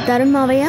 తరుణ్ మావయ్య,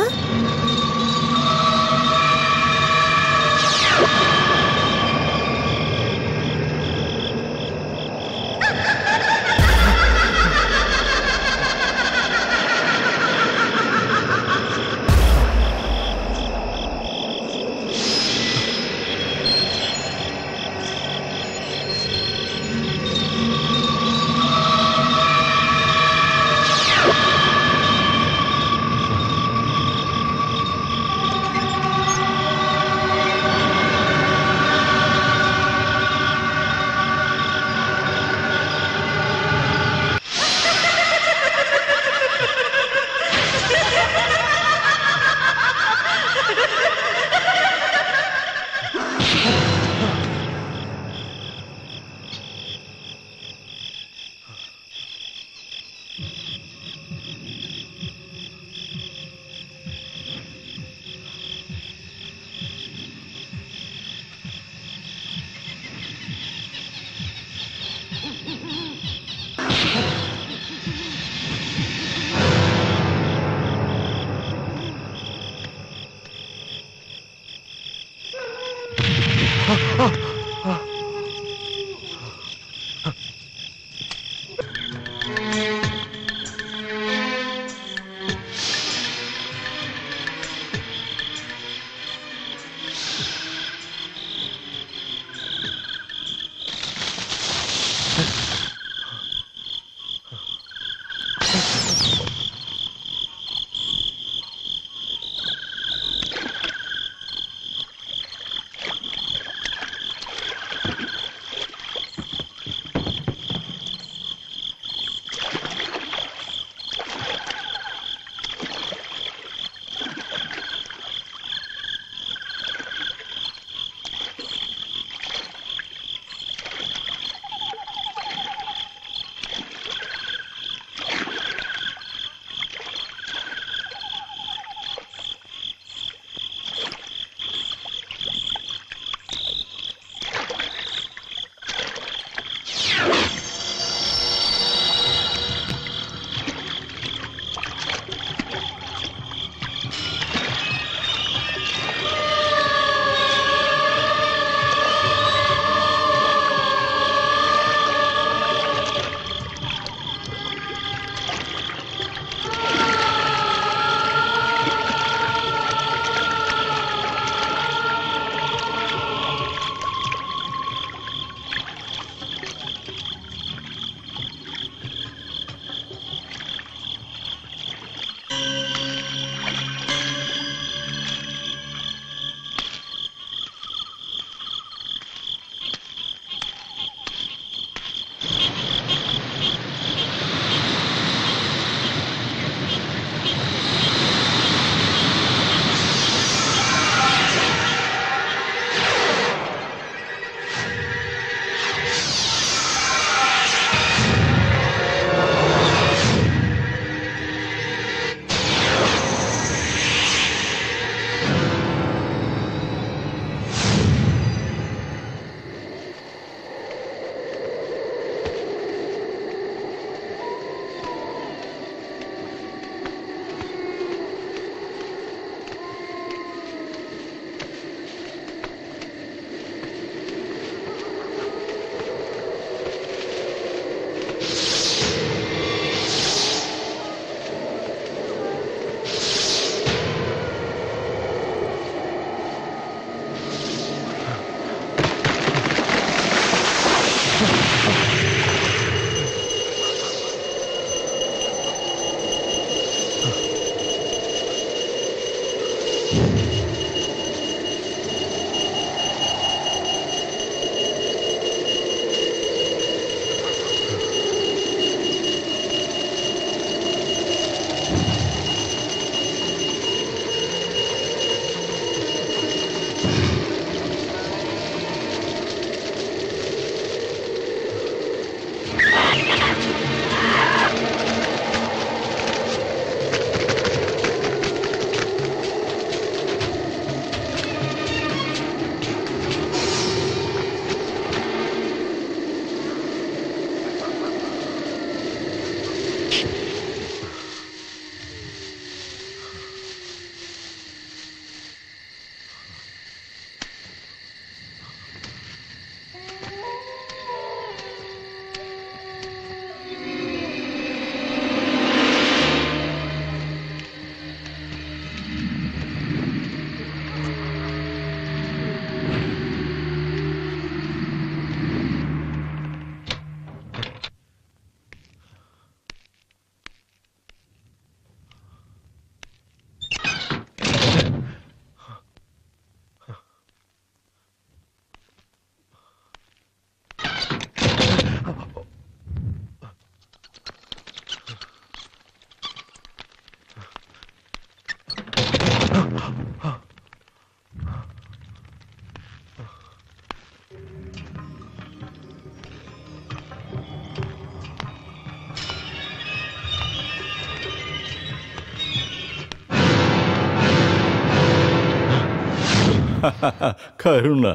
కరుణ.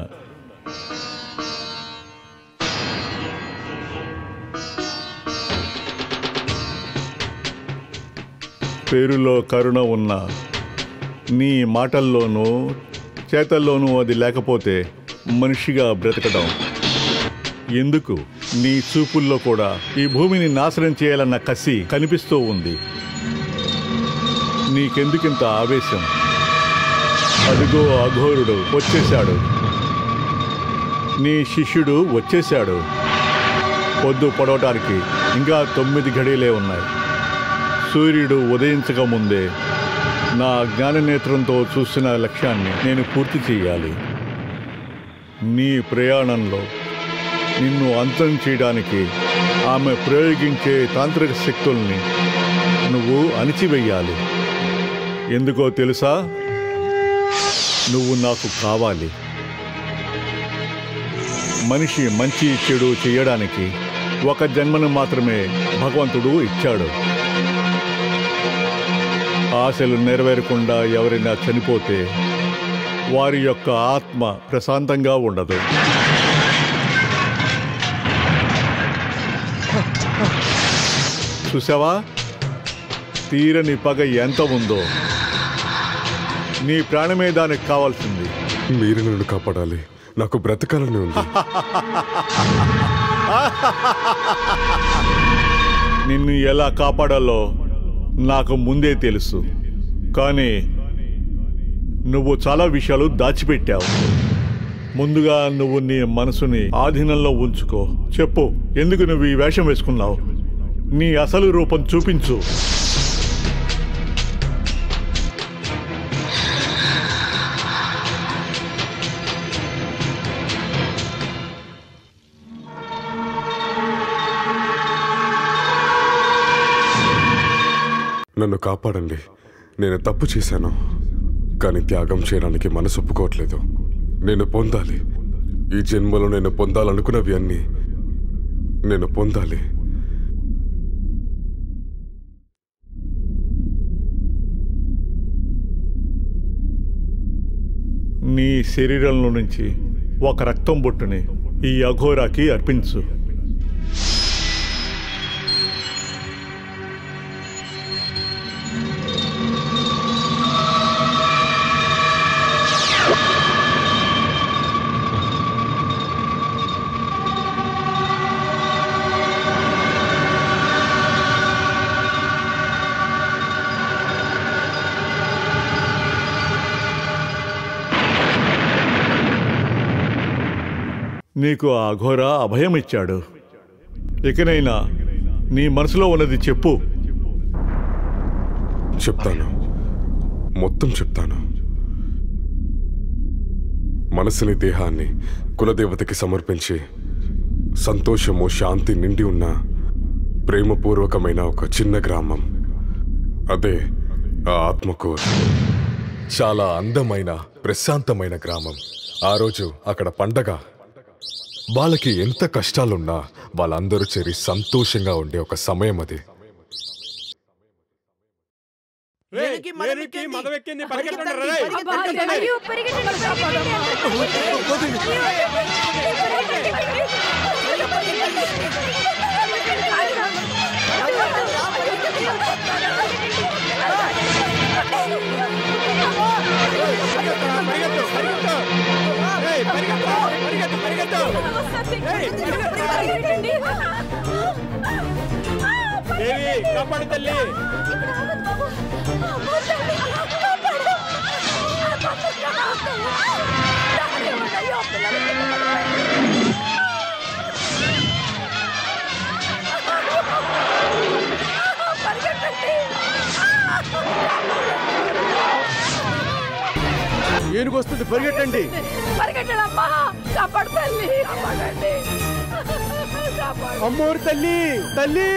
పేరులో కరుణ ఉన్నా నీ మాటల్లోనూ చేతల్లోనూ అది లేకపోతే మనిషిగా బ్రతకడం ఎందుకు? నీ చూపుల్లో కూడా ఈ భూమిని నాశనం చేయాలన్న కసి కనిపిస్తూ ఉంది. నీకెందుకింత ఆవేశం? అదిగో అఘోరుడు వచ్చేశాడు, నీ శిష్యుడు వచ్చేశాడు. పొద్దు పొడవటానికి ఇంకా 9 గడియలే ఉన్నాయి. సూర్యుడు ఉదయించక ముందే నా జ్ఞాననేత్రంతో చూసిన లక్ష్యాన్ని నేను పూర్తి చేయాలి. నీ ప్రయాణంలో నిన్ను అంతం చేయడానికి ఆమె ప్రయోగించే తాంత్రిక శక్తుల్ని నువ్వు అణిచివేయాలి. ఎందుకో తెలుసా? నువ్వు నాకు కావాలి. మనిషి మంచి చెడు చేయడానికి ఒక జన్మను మాత్రమే భగవంతుడు ఇచ్చాడు. ఆశలు నెరవేరకుండా ఎవరైనా చనిపోతే వారి యొక్క ఆత్మ ప్రశాంతంగా ఉండదు. చూసావా, తీరని పగ ఎంత ఉందో? నీ ప్రాణమే దానికి కావాల్సింది. మీరు నన్ను కాపాడాలి, నాకు బ్రతకాలని ఉంది. నిన్ను ఎలా కాపాడాలో నాకు ముందే తెలుసు, కానీ నువ్వు చాలా విషయాలు దాచిపెట్టావు. ముందుగా నువ్వు నీ మనసుని ఆధీనంలో ఉంచుకో. చెప్పు, ఎందుకు నువ్వు ఈ వేషం వేసుకున్నావు? నీ అసలు రూపం చూపించు. నన్ను కాపాడండి, నేను తప్పు చేశాను, కానీ త్యాగం చేయడానికి మనసు ఒప్పుకోవట్లేదు. నేను పొందాలి. ఈ జన్మలో నేను పొందాలనుకున్నవి అన్నీ నేను పొందాలి. నీ శరీరంలో నుంచి ఒక రక్తం బొట్టుని ఈ అఘోరాకి అర్పించు. నీకు ఆ అఘోర అభయం ఇచ్చాడు. ఇకనైనా నీ మనసులో ఉన్నది చెప్పు. చెప్తాను, మొత్తం చెప్తాను. మనసుని, దేహాన్ని కులదేవతకి సమర్పించి సంతోషము, శాంతి నిండి ఉన్న ప్రేమపూర్వకమైన ఒక చిన్న గ్రామం, అదే ఆ ఆత్మకూరు. చాలా అందమైన, ప్రశాంతమైన గ్రామం. ఆ రోజు అక్కడ పండగ. వాళ్ళకి ఎంత కష్టాలున్నా వాళ్ళందరూ చేరి సంతోషంగా ఉండే ఒక సమయం అది. కాపాడు తల్లి. ఏనుగొస్తుంది, పరిగెట్టండి. అమ్మోరు తల్లి, తల్లి.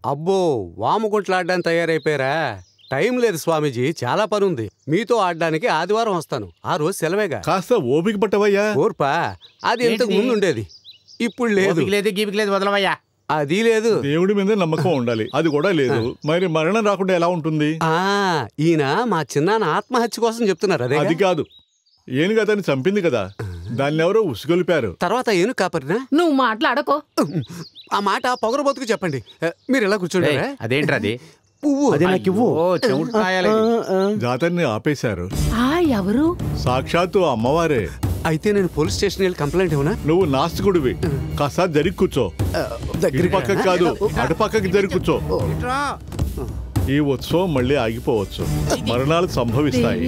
అబ్బో వాముకుంట్లాడడానికి తయారైపోయారా? టైం లేదు స్వామీజీ, చాలా పని ఉంది. మీతో ఆడడానికి ఆదివారం వస్తాను. ఆ రోజు సెలవేగా. కాస్త ఓపిక పట్టవయ్యా. ఓర్పా అది ఇంతకు ముందు ఉండేది, ఇప్పుడు లేదు. లేదు వదలవయ్యా. అది లేదు. దేవుడి మీద నమ్మకం ఉండాలి, అది కూడా లేదు. మరి మరణం రాకుండా ఎలా ఉంటుంది? ఈయన మా చిన్నాన్న ఆత్మహత్య కోసం చెప్తున్నారు. అదే అది కాదు, ఏనుగు అతన్ని చంపింది కదా, దాన్ని ఎవరో ఉసుగొలిపారు. తర్వాత ఏనుగు కాపరినా? నువ్వు మాట్లాడకో. ఆ మాట పొగరు బతుకు చెప్పండి. మీరు ఎలా కూర్చోండి. అదేంట్రా అది? పువ్వు. అదే నాకు ఇవ్వు. జాతరని ఆపేశారు. ఎవరు? సాక్షాత్తు అమ్మవారే. అయితే నేను పోలీస్ స్టేషన్ వెళ్ళి కంప్లైంట్ ఇవ్వనా? నువ్వు నాస్తికుడివి, కాస్త జరిగి కూర్చో. ఇటు పక్కకి కాదు, అటు పక్కకి జరిగి కూర్చో. ఈ ఉత్సవం మళ్ళీ ఆగిపోవచ్చు, మరణాలు సంభవిస్తాయి.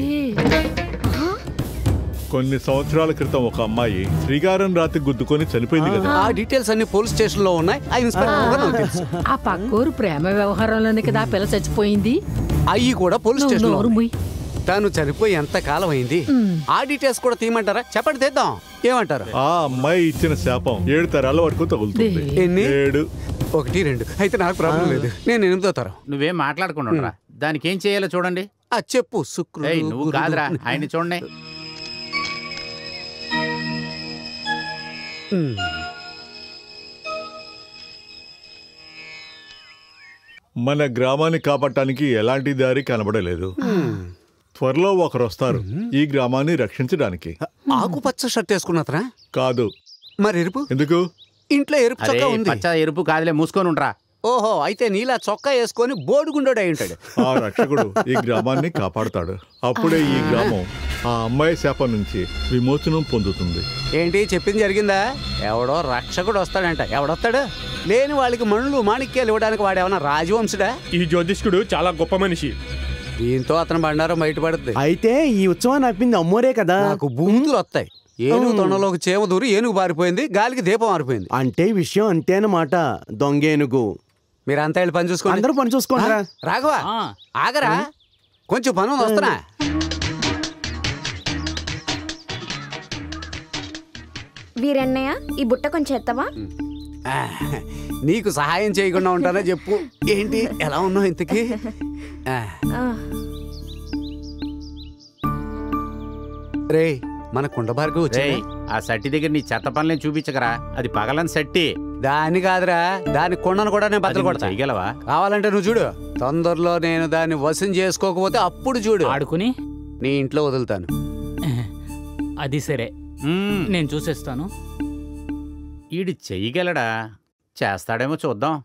కొన్ని సంవత్సరాల క్రితం ఒక అమ్మాయి శ్రీకారం రాత్రి గుద్దుకొని చనిపోయింది కదా. ఆ డీటెయిల్స్ అన్ని పోలీస్ స్టేషన్ లో ఉన్నాయి. ఆ పక్కూరు ప్రేమ వ్యవహారంలోనే కదా పిల్ల చచ్చిపోయింది. అయ్యి కూడా పోలీస్ స్టేషన్ లో. తను చనిపోయి ఎంత కాలం అయింది? ఆ డీటెయిల్స్ కూడా తీయమంటారా? చెప్పండి, తెద్దాం. ఏమంటారు? ఆ అమ్మాయి ఇచ్చిన శాపం 7 తరాల వరకు తగులుతుంది. ఎన్ని? 7. 1, 2. అయితే నాకు ప్రాబ్లం లేదు, నేను 8వ తరం. నువ్వేం మాట్లాడుకుంటా, దానికి ఏం చేయాలో చూడండి. చెప్పు. శుక్రుడు. నువ్వు కాదురా, ఆయన చూడండి. మన గ్రామాన్ని కాపాడటానికి ఎలాంటి దారి కనబడలేదు. త్వరలో ఒకరు వస్తారు ఈ గ్రామాన్ని రక్షించడానికి. ఆకుపచ్చ షర్ట్ వేసుకున్నతరా? కాదు. మరి ఎరుపు ఎందుకు? ఇంట్లో ఎరుపు చొక్కా ఉంది. పచ్చ ఎరుపు కాదులే, మూసుకొని ఉండరా. ఓహో, అయితే నీలా చొక్కా వేసుకొని బోడుగుండోడు అయి ఉంటాడు. ఆ రక్షకుడు ఈ గ్రామాన్ని కాపాడుతాడు. అప్పుడే ఈ గ్రామం ఆ అమ్మాయి శాపం నుంచి విమోచనం పొందుతుంది. ఏంటి చెప్పింది జరిగిందా? ఎవడో రక్షకుడు వస్తాడంట. ఎవడొస్తాడు? లేని వాళ్ళకి మణులు మాణిక్యాలు ఇవ్వడానికి వాడేమన్నా రాజవంశుడా? ఈ జ్యోతిష్కుడు చాలా గొప్ప మనిషి. దీంతో అతను బండారం బయటపడుతుంది. అయితే ఈ ఉత్సవాన్ని ఆపింది అమ్మోరే కదా. నాకు బూతులు వస్తాయి. ఏనుగు తొండలోకి చేమ దూరి ఏనుగు పారిపోయింది, గాలికి దీపం మారిపోయింది. అంటే విషయం అంతేనమాట. దొంగేనుగు. మీరంతా వెళ్ళి పని చూసుకోండి. అందరూ పని చూసుకోండి. రాఘవ, ఆగరా, కొంచెం పని ఉంది, వస్తున్నా. వీరన్నయ్య, ఈ బుట్ట కొంచెం ఎత్తవా? నీకు సహాయం చేయకుండా ఉంటానా చెప్పు. ఏంటి ఎలా ఉన్నావు ఇంతకీ? రే, మన కుండబార్గ వచ్చి ఆ సట్టి దగ్గర నీ చెత్త పనులను చూపించకరా, అది పగలని సట్టి. దాన్ని కాదురా, దాని కొండను కూడా నేను బద్దలు కొడతా. చేయగలవా? కావాలంటే నువ్వు చూడు. తొందరలో నేను దాన్ని వశం చేసుకోకపోతే అప్పుడు చూడు, ఆడుకుని నీ ఇంట్లో వదులుతాను. అది సరే, నేను చూసేస్తాను. ఈడు చెయ్యగలడా? చేస్తాడేమో చూద్దాం.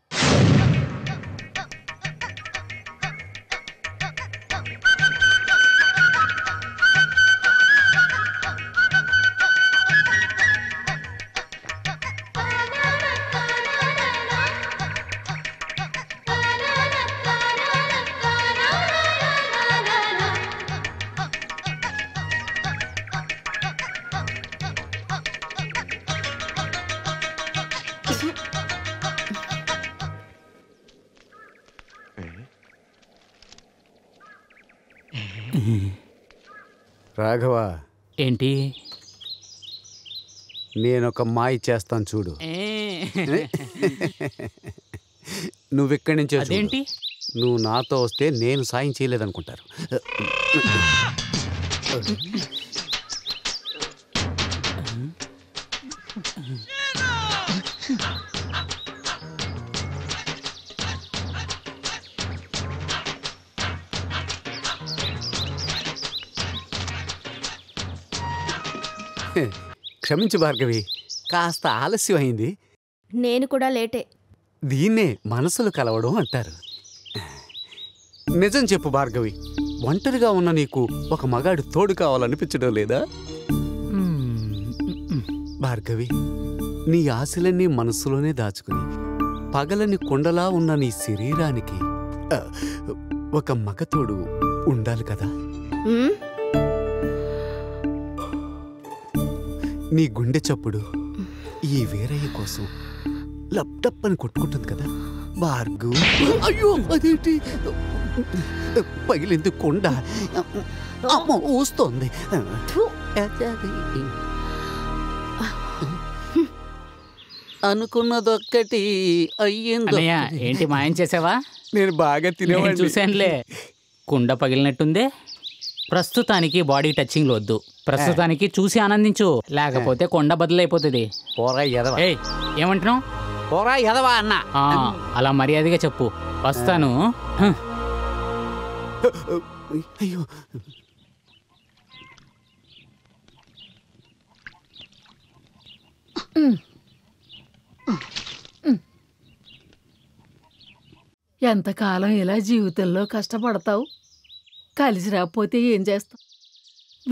రాఘవ, ఏంటి? నేనొక మాయ చేస్తాను చూడు. నువ్వెక్కడి నుంచి? అదేంటి? నువ్వు నాతో వస్తే నేను సాయం చేయలేదనుకుంటారు. క్షమించు భార్గవి, కాస్త ఆలస్యం అయింది. నేను కూడా లేటే. దీన్నే మనసులు కలవడం అంటారు. నిజం చెప్పు భార్గవి, ఒంటరిగా ఉన్న నీకు ఒక మగాడు తోడు కావాలనిపించడం లేదా? భార్గవి, నీ ఆశలన్నీ మనసులోనే దాచుకుని పగలని కొండలా ఉన్న నీ శరీరానికి ఒక మగతోడు ఉండాలి కదా. నీ గుండె చప్పుడు ఈ వీరయ్య కోసం లప్టప్ అని కొట్టుకుంటుంది కదా భార్గవ్. అయ్యో, అదేంటి పగిలింది కొండ? అమ్మ ఊస్తోంది. అనుకున్నదొక్కటి అయ్యింది. అన్నయ్య ఏంటి మాయం చేసావా? నేను బాగా నేను తినేవాడిని. చూశానులే. కుండ పగిలినట్టుందే. ప్రస్తుతానికి బాడీ టచింగ్ వద్దు. ప్రస్తుతానికి చూసి ఆనందించు, లేకపోతే కొండ బదులైపోతుంది. పోరా ఎదవా. ఏయ్ ఏమంటున్నావు? పోరా ఎదవా అన్న. అలా మర్యాదగా చెప్పు. వస్తాను. అయ్యో ఎంతకాలం ఇలా జీవితంలో కష్టపడతావు? కలిసి రాకపోతే ఏం చేస్తావు?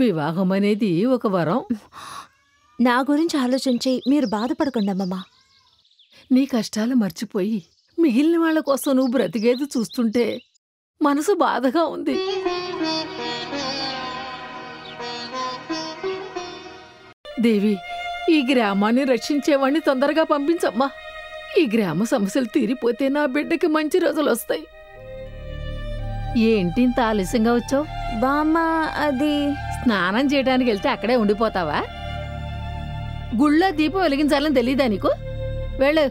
వివాహం అనేది ఒక వరం. నా గురించి ఆలోచించి మీరు బాధపడకండి అమ్మమ్మ. నీ కష్టాలు మర్చిపోయి మిగిలిన వాళ్ళ కోసం నువ్వు బ్రతికేది చూస్తుంటే మనసు బాధగా ఉంది. దేవి, ఈ గ్రామాన్ని రక్షించేవాణ్ణి తొందరగా పంపించమ్మా. ఈ గ్రామ సమస్యలు తీరిపోతే నా బిడ్డకి మంచి రోజులు వస్తాయి. ఏంటి ఇంత ఆలస్యంగా వచ్చావు? బామ్మ అది స్నానం చేయడానికి వెళ్తే అక్కడే ఉండిపోతావా? గుళ్ళో దీపం వెలిగించాలని తెలీదా నీకు? వెళ్ళు.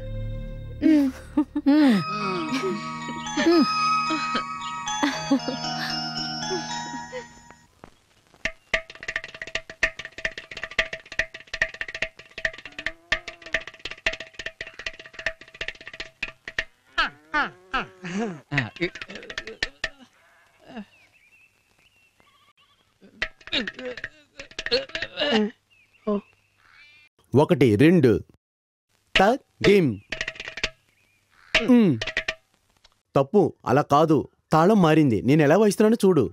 ఒకటి రెండు తప్పు, అలా కాదు. తాళం మారింది. నేను ఎలా వాయిస్తున్నానో చూడు.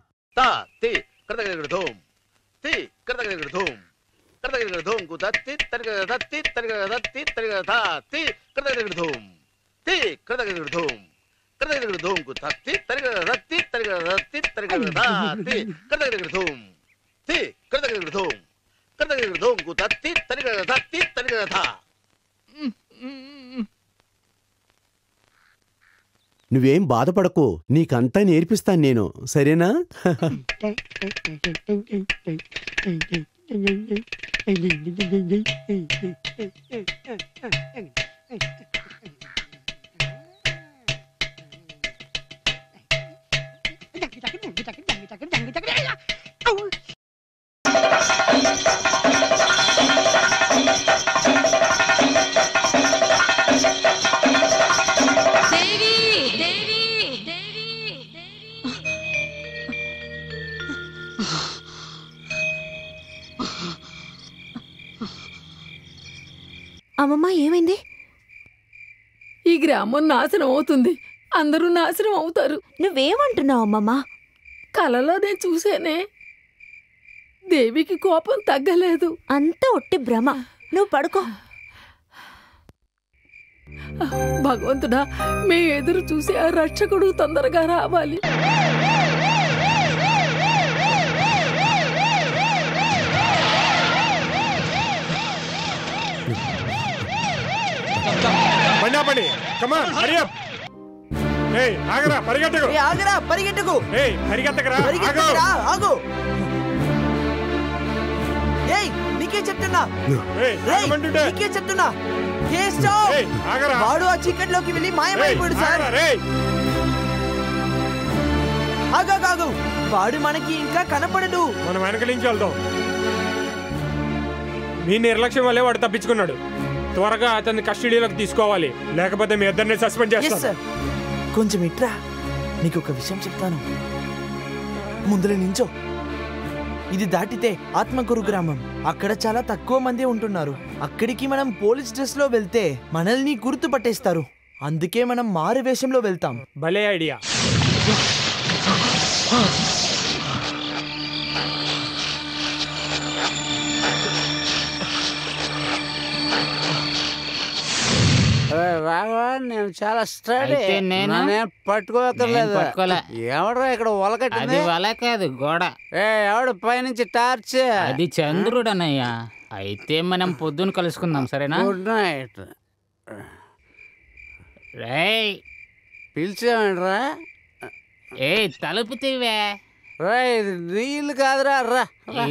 నువ్వేం బాధపడకు, నీకంతా నేర్పిస్తాను నేను, సరేనా? అమ్మమ్మ ఏమైంది? ఈ గ్రామం నాశనం అవుతుంది. అందరూ నాశనం అవుతారు. నువ్వేమంటున్నావు అమ్మమ్మ? కలలో నేను చూసేనే. దేవికి కోపం తగ్గలేదు. అంతా ఒట్టి భ్రమ. నువ్వు పడుకో. భగవంతుడా, మే ఎదురు చూసి ఆ రక్షకుడు తొందరగా రావాలి. పని కమాన్ హరి అప్. ఏయ్ ఆగరా, పరిగెట్టకు. ఆగరా, పరిగెట్టకు. ఏయ్ పరిగెత్తకరా, ఆగు. ఏయ్ నీకే చెప్తున్నా. నీకే చెప్తున్నా. వాడు ఆ చీకట్ లోకి వెళ్ళి మాయమైపోయాడు సార్. ఆగు, వాడు మనకి ఇంకా కనపడడు. మనం వెనక నుంచి వెళ్దాం. మీ నిర్లక్ష్యం వల్లే వాడు తప్పించుకున్నాడు. త్వరగా అతన్ని కస్టడీలోకి తీసుకోవాలి, లేకపోతే మీ ఇద్దరిని సస్పెండ్ చేస్తాం. కొంచెం ఇట్రా, నీకు ఒక విషయం చెప్తాను. ముందులో నించో. ఇది దాటితే ఆత్మకూరు గ్రామం. అక్కడ చాలా తక్కువ మంది ఉంటున్నారు. అక్కడికి మనం పోలీస్ డ్రెస్ లో వెళ్తే మనల్ని గుర్తుపట్టేస్తారు. అందుకే మనం మారు వేషంలో వెళ్తాం. భలే ఐడియా. నేను చాలా స్టడీ. పట్టుకోలేదు. ఎవడో ఇక్కడ అది వల కాదు, గోడ. ఎవడు పైనుంచి టార్చ్? అది చంద్రుడు అన్నయ్య. అయితే మనం పొద్దున కలుసుకుందాం, సరేనా? Good night. రేయ్ పిలిచామండ్రా. ఏ తలుపు తీవే. ఇది నీ ఇల్లు కాదురా. రా,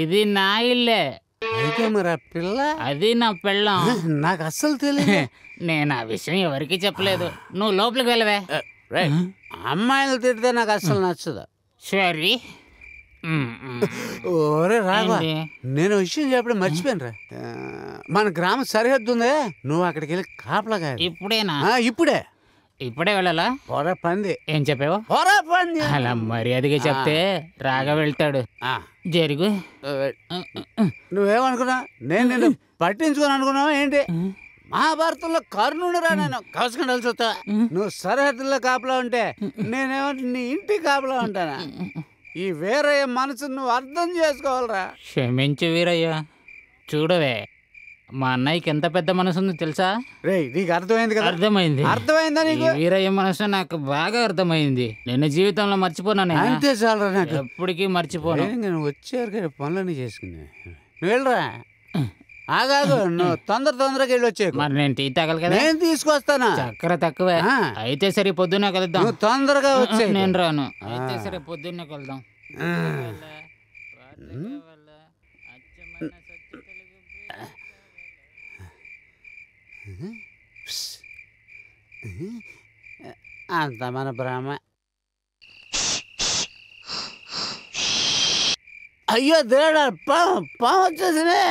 ఇది నా ఇల్లే. అయితే మరి ఆ పిల్ల అది నా పెళ్ళం. నాకు అస్సలు తెలియదు. నేను ఆ విషయం ఎవరికి చెప్పలేదు. నువ్వు లోపలికి వెళ్ళవే. అమ్మాయిలు తిడితే నాకు అస్సలు నచ్చదు. సరే. ఓరే రాఘవ, నేను విషయం చెప్పడం మర్చిపోయాను రా. మన గ్రామ సరిహద్దు ఉందే, నువ్వు అక్కడికి వెళ్ళి కాపలాగా. ఇప్పుడేనా? ఇప్పుడే వెళ్ళాలా? పొర పంది. ఏం చెప్పావు? పొర పంది. అలా మర్యాదగా చెప్తే రాగా వెళ్తాడు. జరుగు. నువ్వేమనుకున్నా? నేను నిన్ను పట్టించుకొని అనుకున్నావా ఏంటి? మహాభారతంలో కర్ణుడు రా నేను. కలుసుకొని చూస్తా. నువ్వు సరిహద్దుల్లో కాపలా ఉంటే నేనేమో నీ ఇంటి కాపలా ఉంటానా? ఈ వీరయ్య మనసు నువ్వు అర్థం చేసుకోవాలరా. క్షమించు వీరయ్య. చూడవే, మా అన్నయ్యకి ఎంత పెద్ద మనసు ఉందో తెలుసా? నీకు అర్థమైంది కదా? అర్థమైంది. అర్థమైందా నీకు? వీరయ్య మనసు నాకు బాగా అర్థమైంది. నిన్న జీవితంలో మర్చిపోనా? అంతే చాలరా, నాకు ఎప్పటికీ మర్చిపోను. నేను వచ్చారు కదా పనులన్నీ చేసుకున్నా. నువ్వు వెళ్ళరా. ఆగాదు, నువ్వు తొందరగా వెళ్ళి వచ్చే. మరి నేను టీ తాగాలి కదా. నేను తీసుకొస్తానా? చక్కెర తక్కువే. అయితే సరే పొద్దున్నే కలుద్దాం. నువ్వు తొందరగా వచ్చే. నేను రాను. అయితే సరే పొద్దున్నే కలుద్దాం. అంత మన బ్రాహ్మ. అయ్యో దేవుడా, పాము వచ్చేసినే.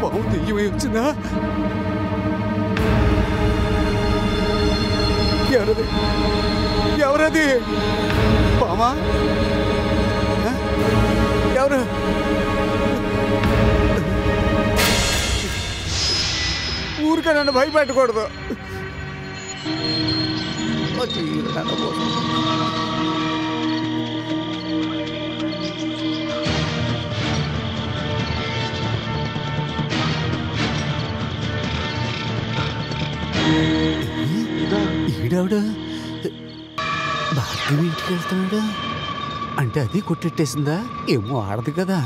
పాము దెయ్యమై వచ్చిందా? ఎవరది? పామా? ఎవరు? ఊరికే నన్ను భయపెట్టకూడదు. ఈడావిడ భార్గవి ఇంటికి వెళ్తున్నాడు అంటే అది కొట్టెట్టేసిందా? ఏమో ఆడదు కదా.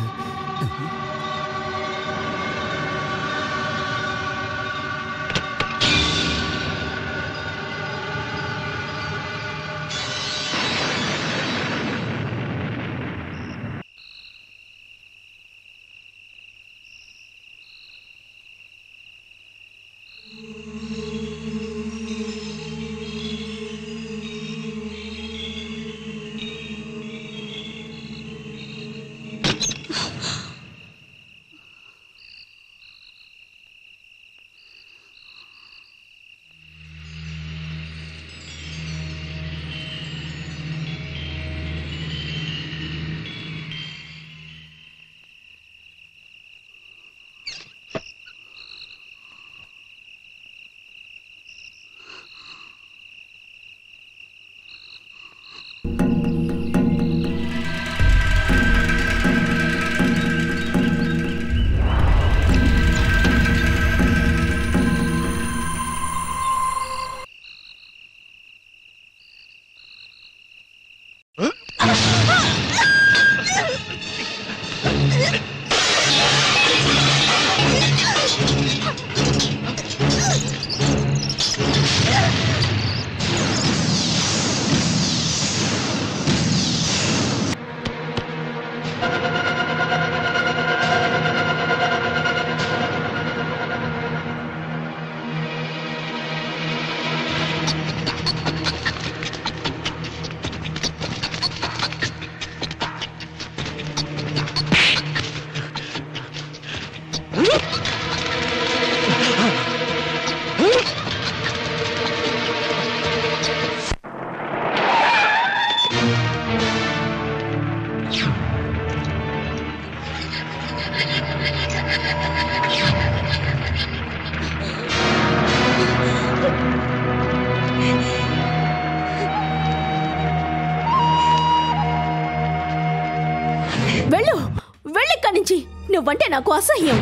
నువ్వంటే నాకు అసహ్యం.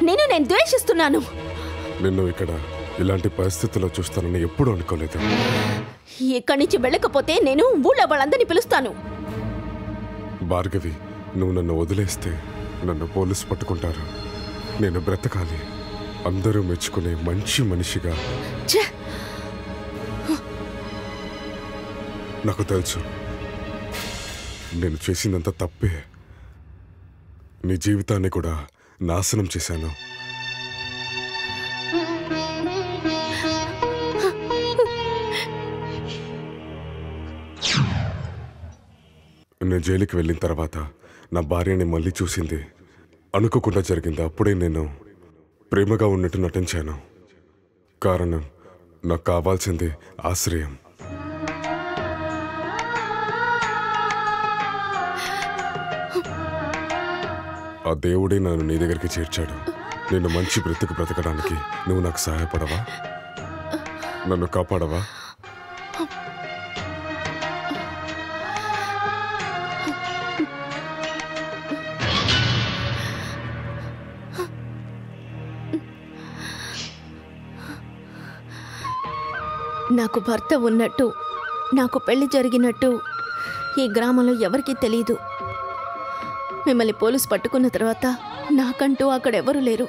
నేను ద్వేషిస్తున్నాను. నిన్ను ఇక్కడ ఇలాంటి పరిస్థితుల్లో చూస్తానని ఎప్పుడూ అనుకోలేదు. ఇక్కడి నుంచి వెళ్ళకపోతే నేను ఊళ్ళో వాళ్ళందరినీ పిలుస్తాను. భార్గవి, నువ్వు నన్ను వదిలేస్తే నన్ను పోలీసు పట్టుకుంటారు. నేను బ్రతకాలి. అందరూ మెచ్చుకునే మంచి మనిషిగా నాకు తెలుసు. నేను చేసిందంత తప్పే. నీ జీవితాన్ని కూడా నాశనం చేశాను. నేను జైలుకి వెళ్ళిన తర్వాత నా భార్యని మళ్ళీ చూసింది అనుకోకుండా జరిగింది. అప్పుడే నేను ప్రేమగా ఉన్నట్టు నటించాను. కారణం నాకు కావాల్సింది ఆశ్రయం. ఆ దేవుడే నన్ను నీ దగ్గరికి చేర్చాడు. నేను మంచి బ్రతుకు బ్రతకడానికి నువ్వు నాకు సహాయపడవా? నన్ను కాపాడవా? నాకు భర్త ఉన్నట్టు, నాకు పెళ్లి జరిగినట్టు ఈ గ్రామంలో ఎవరికీ తెలీదు. మిమ్మల్ని పోలీసు పట్టుకున్న తర్వాత నాకంటూ అక్కడెవరూ లేరు.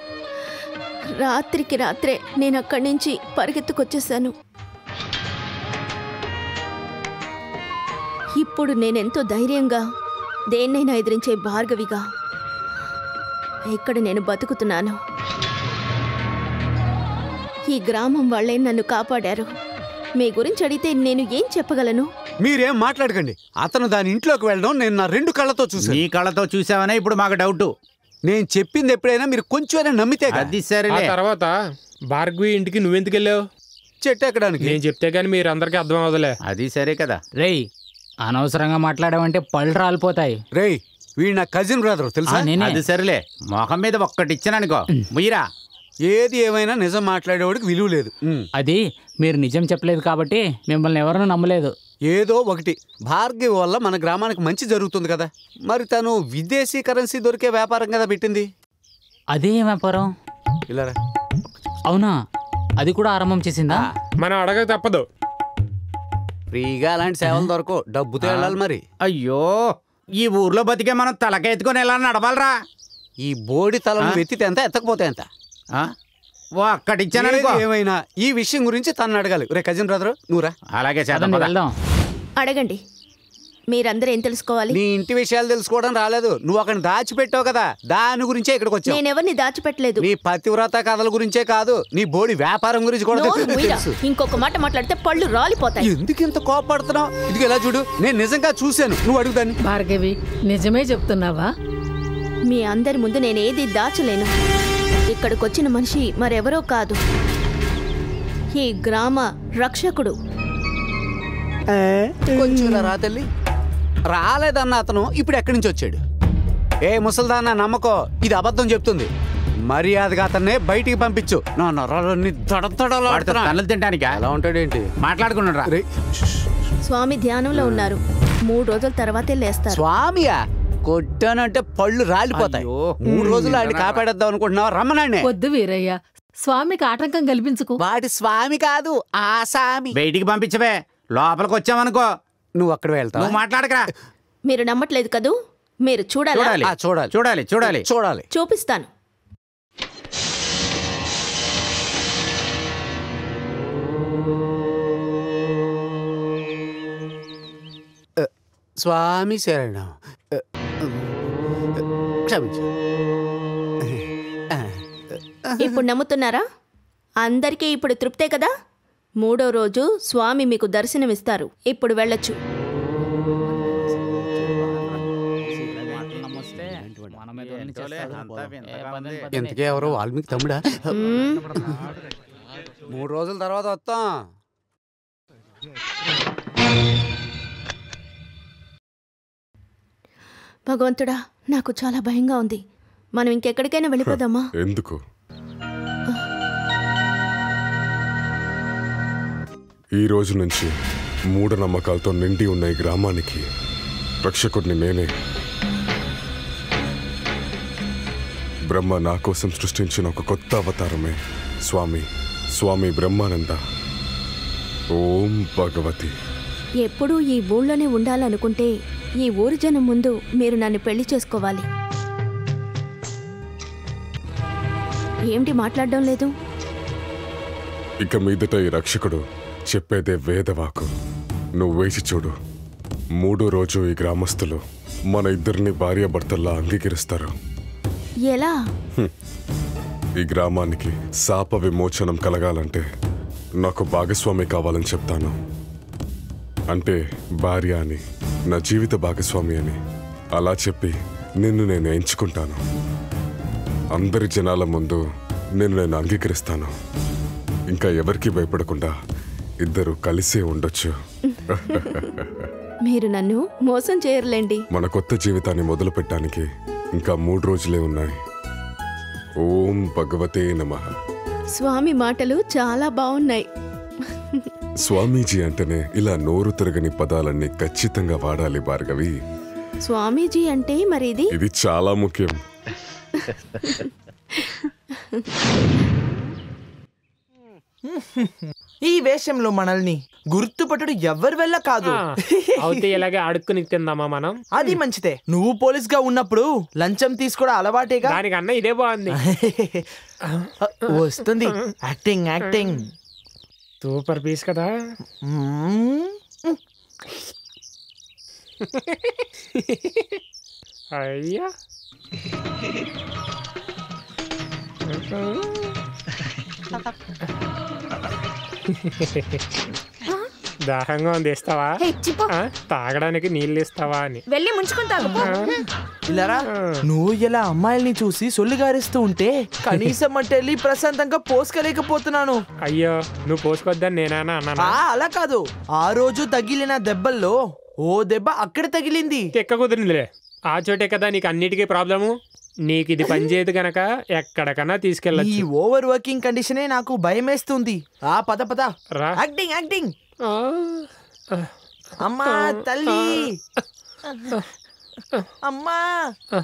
రాత్రికి రాత్రే నేను అక్కడి నుంచి పరిగెత్తుకొచ్చేసాను. ఇప్పుడు నేనెంతో ధైర్యంగా దేన్నైనా ఎదిరించే భార్గవిగా ఇక్కడ నేను బతుకుతున్నాను. ఈ గ్రామం వాళ్ళే నన్ను కాపాడారు. మీ గురించి అడిగితే నేను ఏం చెప్పగలను? మీరేం మాట్లాడకండి. అతను దాని ఇంట్లోకి వెళ్ళడం నేను నా 2 కళ్ళతో చూసాను. నీ కళ్ళతో చూసావనే ఇప్పుడు మాకు డౌట్. నేను చెప్పింది ఎప్పుడైనా మీరు కొంచెమైనా నమ్మితే అది సరే. తర్వాత భార్గవి ఇంటికి నువ్వెందుకు వెళ్ళావు? చెట్టు ఎక్కడానికి. నేను చెప్తే గానీ మీరు అందరికీ అర్థం అవదలే. అది సరే కదా. రేయ్, అనవసరంగా మాట్లాడావంటే పళ్ళు రాలిపోతాయి. రేయ్, వీడు నా కజిన్ బ్రదర్ తెలుసా? అది సరేలే. మొఖం మీద ఒక్కటి ఇచ్చాననుకో ముయ్యరా. ఏది ఏమైనా నిజం మాట్లాడేవాడికి విలువ లేదు. అది మీరు నిజం చెప్పలేదు కాబట్టి మిమ్మల్ని ఎవరూ నమ్మలేదు. ఏదో ఒకటి భార్గవి వల్ల మన గ్రామానికి మంచి జరుగుతుంది కదా. మరి తను విదేశీ కరెన్సీ దొరికే వ్యాపారం కదా పెట్టింది. అదే వ్యాపారం? ఇలా అవునా? అది కూడా ఆరంభం చేసిందా? మనం అడగక తప్పదు. ఫ్రీగా అలాంటి సేవలు దొరకవు, డబ్బుతో వెళ్ళాలి మరి. అయ్యో, ఈ ఊర్లో బతికే మనం తలకెత్తుకొని ఎలా నడవాలరా? ఈ బోడి తలను వెతితే ఎంత, ఎత్తకపోతే ఎంత. అక్కడిచ్చాను. ఏమైనా ఈ విషయం గురించి తను అడగాలి. రే కజిన్ బ్రదర్, నువ్వురా. అలాగే చేద్దాం, వెళ్దాం. అడగండి. మీరందరూ ఏం తెలుసుకోవాలి? నీ ఇంటి విషయాలు తెలుసుకోవడం రాలేదు. నువ్వు అక్కడ దాచిపెట్టావు కదా, దాని గురించే ఇక్కడికి వచ్చావు. నేనెవరిని దాచిపెట్టలేదు. నీ పతివ్రత కథల గురించే కాదు, నీ బోడి వ్యాపారం గురించి కూడా తెలుసు. ఇంకొక మాట మాట్లాడితే పళ్ళు రాలిపోతాయి. ఎందుకు ఇంత కోపడుతున్నావు? ఇది ఎలా చూడు, నేను నిజంగా చూశాను. నువ్వు అడుగుదాన్ని. భార్గవి, నిజమే చెప్తున్నావా? మీ అందరి ముందు నేనేది దాచలేను. ఇక్కడికొచ్చిన మనిషి మరెవరో కాదు, ఈ గ్రామ రక్షకుడు. కొంచెం రా తల్లి. రాలేదన్న అతను ఇప్పుడు ఎక్కడి నుంచి వచ్చాడు? ఏ ముసల్దాన్న నమ్మకో, ఇది అబద్ధం చెప్తుంది. మర్యాదగా అతన్నే బయటికి పంపించు. నా నరాలన్నీ తనలు తింటానికి ఎలా ఉంటాడేంటి? మాట్లాడుకున్నాడు. స్వామి ధ్యానంలో ఉన్నారు. 3 రోజుల తర్వాతే లేస్తారు. స్వామియా? కొట్టానంటే పళ్ళు రాలిపోతాయి. 3 రోజులు ఆయన కాపాడేద్దాం అనుకుంటున్నావా? రమ్మనండి. వద్దు వీరయ్య, స్వామికి ఆటంకం కల్పించుకో. వాడి స్వామి కాదు, ఆ స్వామి. బయటికి పంపించవే, లోపలికి వచ్చామనుకో నువ్వు అక్కడ వెళ్తావు. నువ్వు మాట్లాడకరా. మీరు నమ్మట్లేదు కదూ? మీరు చూడాలి. చూడాలి చూడాలి చూడాలి చూడాలి. చూపిస్తాను. స్వామి శరణం. క్షమించు. ఇప్పుడు నమ్ముతున్నారా? అందరికీ ఇప్పుడు తృప్తే కదా? 3వ రోజు స్వామి మీకు దర్శనమిస్తారు. ఇప్పుడు వెళ్ళొచ్చు. ఎందుకే ఎవరో వాల్మీకి తమ్ముడా? 3 రోజుల తర్వాత వస్తాం. భగవంతుడా, నాకు చాలా భయంగా ఉంది. మనం ఇంకెక్కడికైనా వెళ్ళిపోదామా? ఎందుకు? ఈ రోజు నుంచి మూఢనమ్మకాలతో నిండి ఉన్న ఈ గ్రామానికి రక్షకుడిని నేనే. బ్రహ్మ నా కోసం సృష్టించిన ఒక కొత్త అవతారమే స్వామి బ్రహ్మానంద. ఓం భగవతి. ఎప్పుడూ ఈ ఊళ్ళోనే ఉండాలనుకుంటే ఈ ఊరి జనం ముందు మీరు నన్ను పెళ్లి చేసుకోవాలి. ఏంటి మాట్లాడడం లేదు? ఇక మీదట ఈ రక్షకుడు చెప్పేదే వేదవాకు. నువ్వు వేచి చూడు. 3వ రోజు ఈ గ్రామస్తులు మన ఇద్దరిని భార్యాభర్తల్లా అంగీకరిస్తారు. ఎలా? ఈ గ్రామానికి శాప విమోచనం కలగాలంటే నాకు భాగస్వామి కావాలని చెప్తాను. అంటే భార్య అని, నా జీవిత భాగస్వామి అని. అలా చెప్పి నిన్ను నేను ఎంచుకుంటాను. అందరి జనాల ముందు నేను అంగీకరిస్తాను. ఇంకా ఎవరికీ భయపడకుండా ఇద్దరు కలిసే ఉండొచ్చు. మీరు నన్ను మోసం చేయరులేండి. మన కొత్త జీవితాన్ని మొదలు పెట్టడానికి ఇంకా 3 రోజులే ఉన్నాయి. ఓం భగవతే నమః. స్వామి మాటలు చాలా బాగున్నాయి. స్వామీజీ అంటేనే ఇలా నోరు తిరగని పదాలన్నీ ఖచ్చితంగా వాడాలి భార్గవి. స్వామీజీ అంటే మరి ఇది చాలా ముఖ్యం. ఈ వేషంలో మనల్ని గుర్తుపట్టడం ఎవరి వల్ల కాదు. అయితే ఇలాగే అడుక్కుని తిందామా మనం? అది మంచిదే. నువ్వు పోలీస్ గా ఉన్నప్పుడు లంచం తీసుకోవడం అలవాటేగా. దానికన్నా ఇదే బాగుంది. వస్తుంది యాక్టింగ్ యాక్టింగ్. సూపర్ పీస్ కదా. అయ్యా దాహంగా ఉంది, ఇస్తావా? తాగడానికి నీళ్ళు ఇస్తావా అని వెళ్ళి ముంచుకుని తాగు. ఇలారా నువ్వు ఇలా అమ్మాయిల్ని చూసి సొల్లిగారిస్తూ ఉంటే కనీసం అంటే వెళ్ళి ప్రశాంతంగా పోసుకోలేకపోతున్నాను. అయ్యో, నువ్వు పోసుకోవద్దని నేనేనా అన్నానా? అలా కాదు, ఆ రోజు తగిలిన దెబ్బల్లో ఓ దెబ్బ అక్కడ తగిలింది. ఎక్క కుదిరిందిలే. ఆ చోటే కదా నీకు అన్నిటికీ ప్రాబ్లము. నీకు ఇది పనిచేయదు గనక ఎక్కడికన్నా తీసుకెళ్ళచ్చు. ఈ ఓవర్ వర్కింగ్ కండిషనే నాకు భయం వేస్తుంది. ఆ పద పద. Acting acting. అమ్మా తల్లి, అమ్మా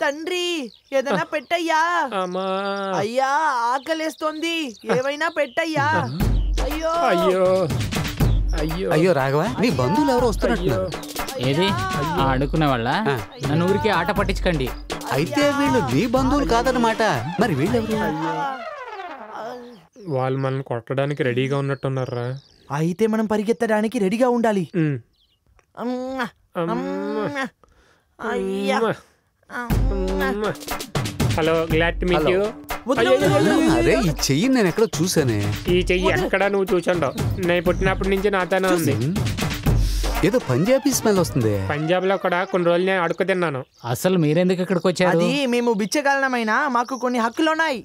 తండ్రి, ఏదైనా పెట్టయ్యా. అయ్యా ఆకలేస్తోంది, ఏమైనా పెట్టయ్యా. అయ్యో అయ్యో అయ్యో అయ్యో రాఘవ, నీ బంధువులు ఎవరో వస్తున్నట్టున్నారు. ఏది ఆడుకునే వాళ్ళ? నన్ను ఊరికి ఆట పట్టించకండి. అయితే వీళ్ళు నీ బంధువులు కాదన్నమాట. మరి వీళ్ళెవరు? వాళ్ళు మనల్ని కొట్టడానికి రెడీగా ఉన్నట్టున్నారా? అయితే మనం పరిగెత్తడానికి రెడీగా ఉండాలి. Hello, glad to meet you. అరే ఈ చెయ్యి నేను ఎక్కడో చూసానే. ఈ చెయ్యి ఎక్కడ నువ్వు చూసావు? నేను పుట్టినప్పటి నుంచి నాతోనే ఉంది. ఏదో పంజాబీ స్మెల్ వస్తుంది. పంజాబ్ లో కూడా కొన్ని రోజులు నేను అడుగు తిన్నాను. అసలు మీరెందుకు ఇక్కడికి వచ్చారు? అది మేము బిచ్చగాలమైనా మాకు కొన్ని హక్కులు ఉన్నాయి.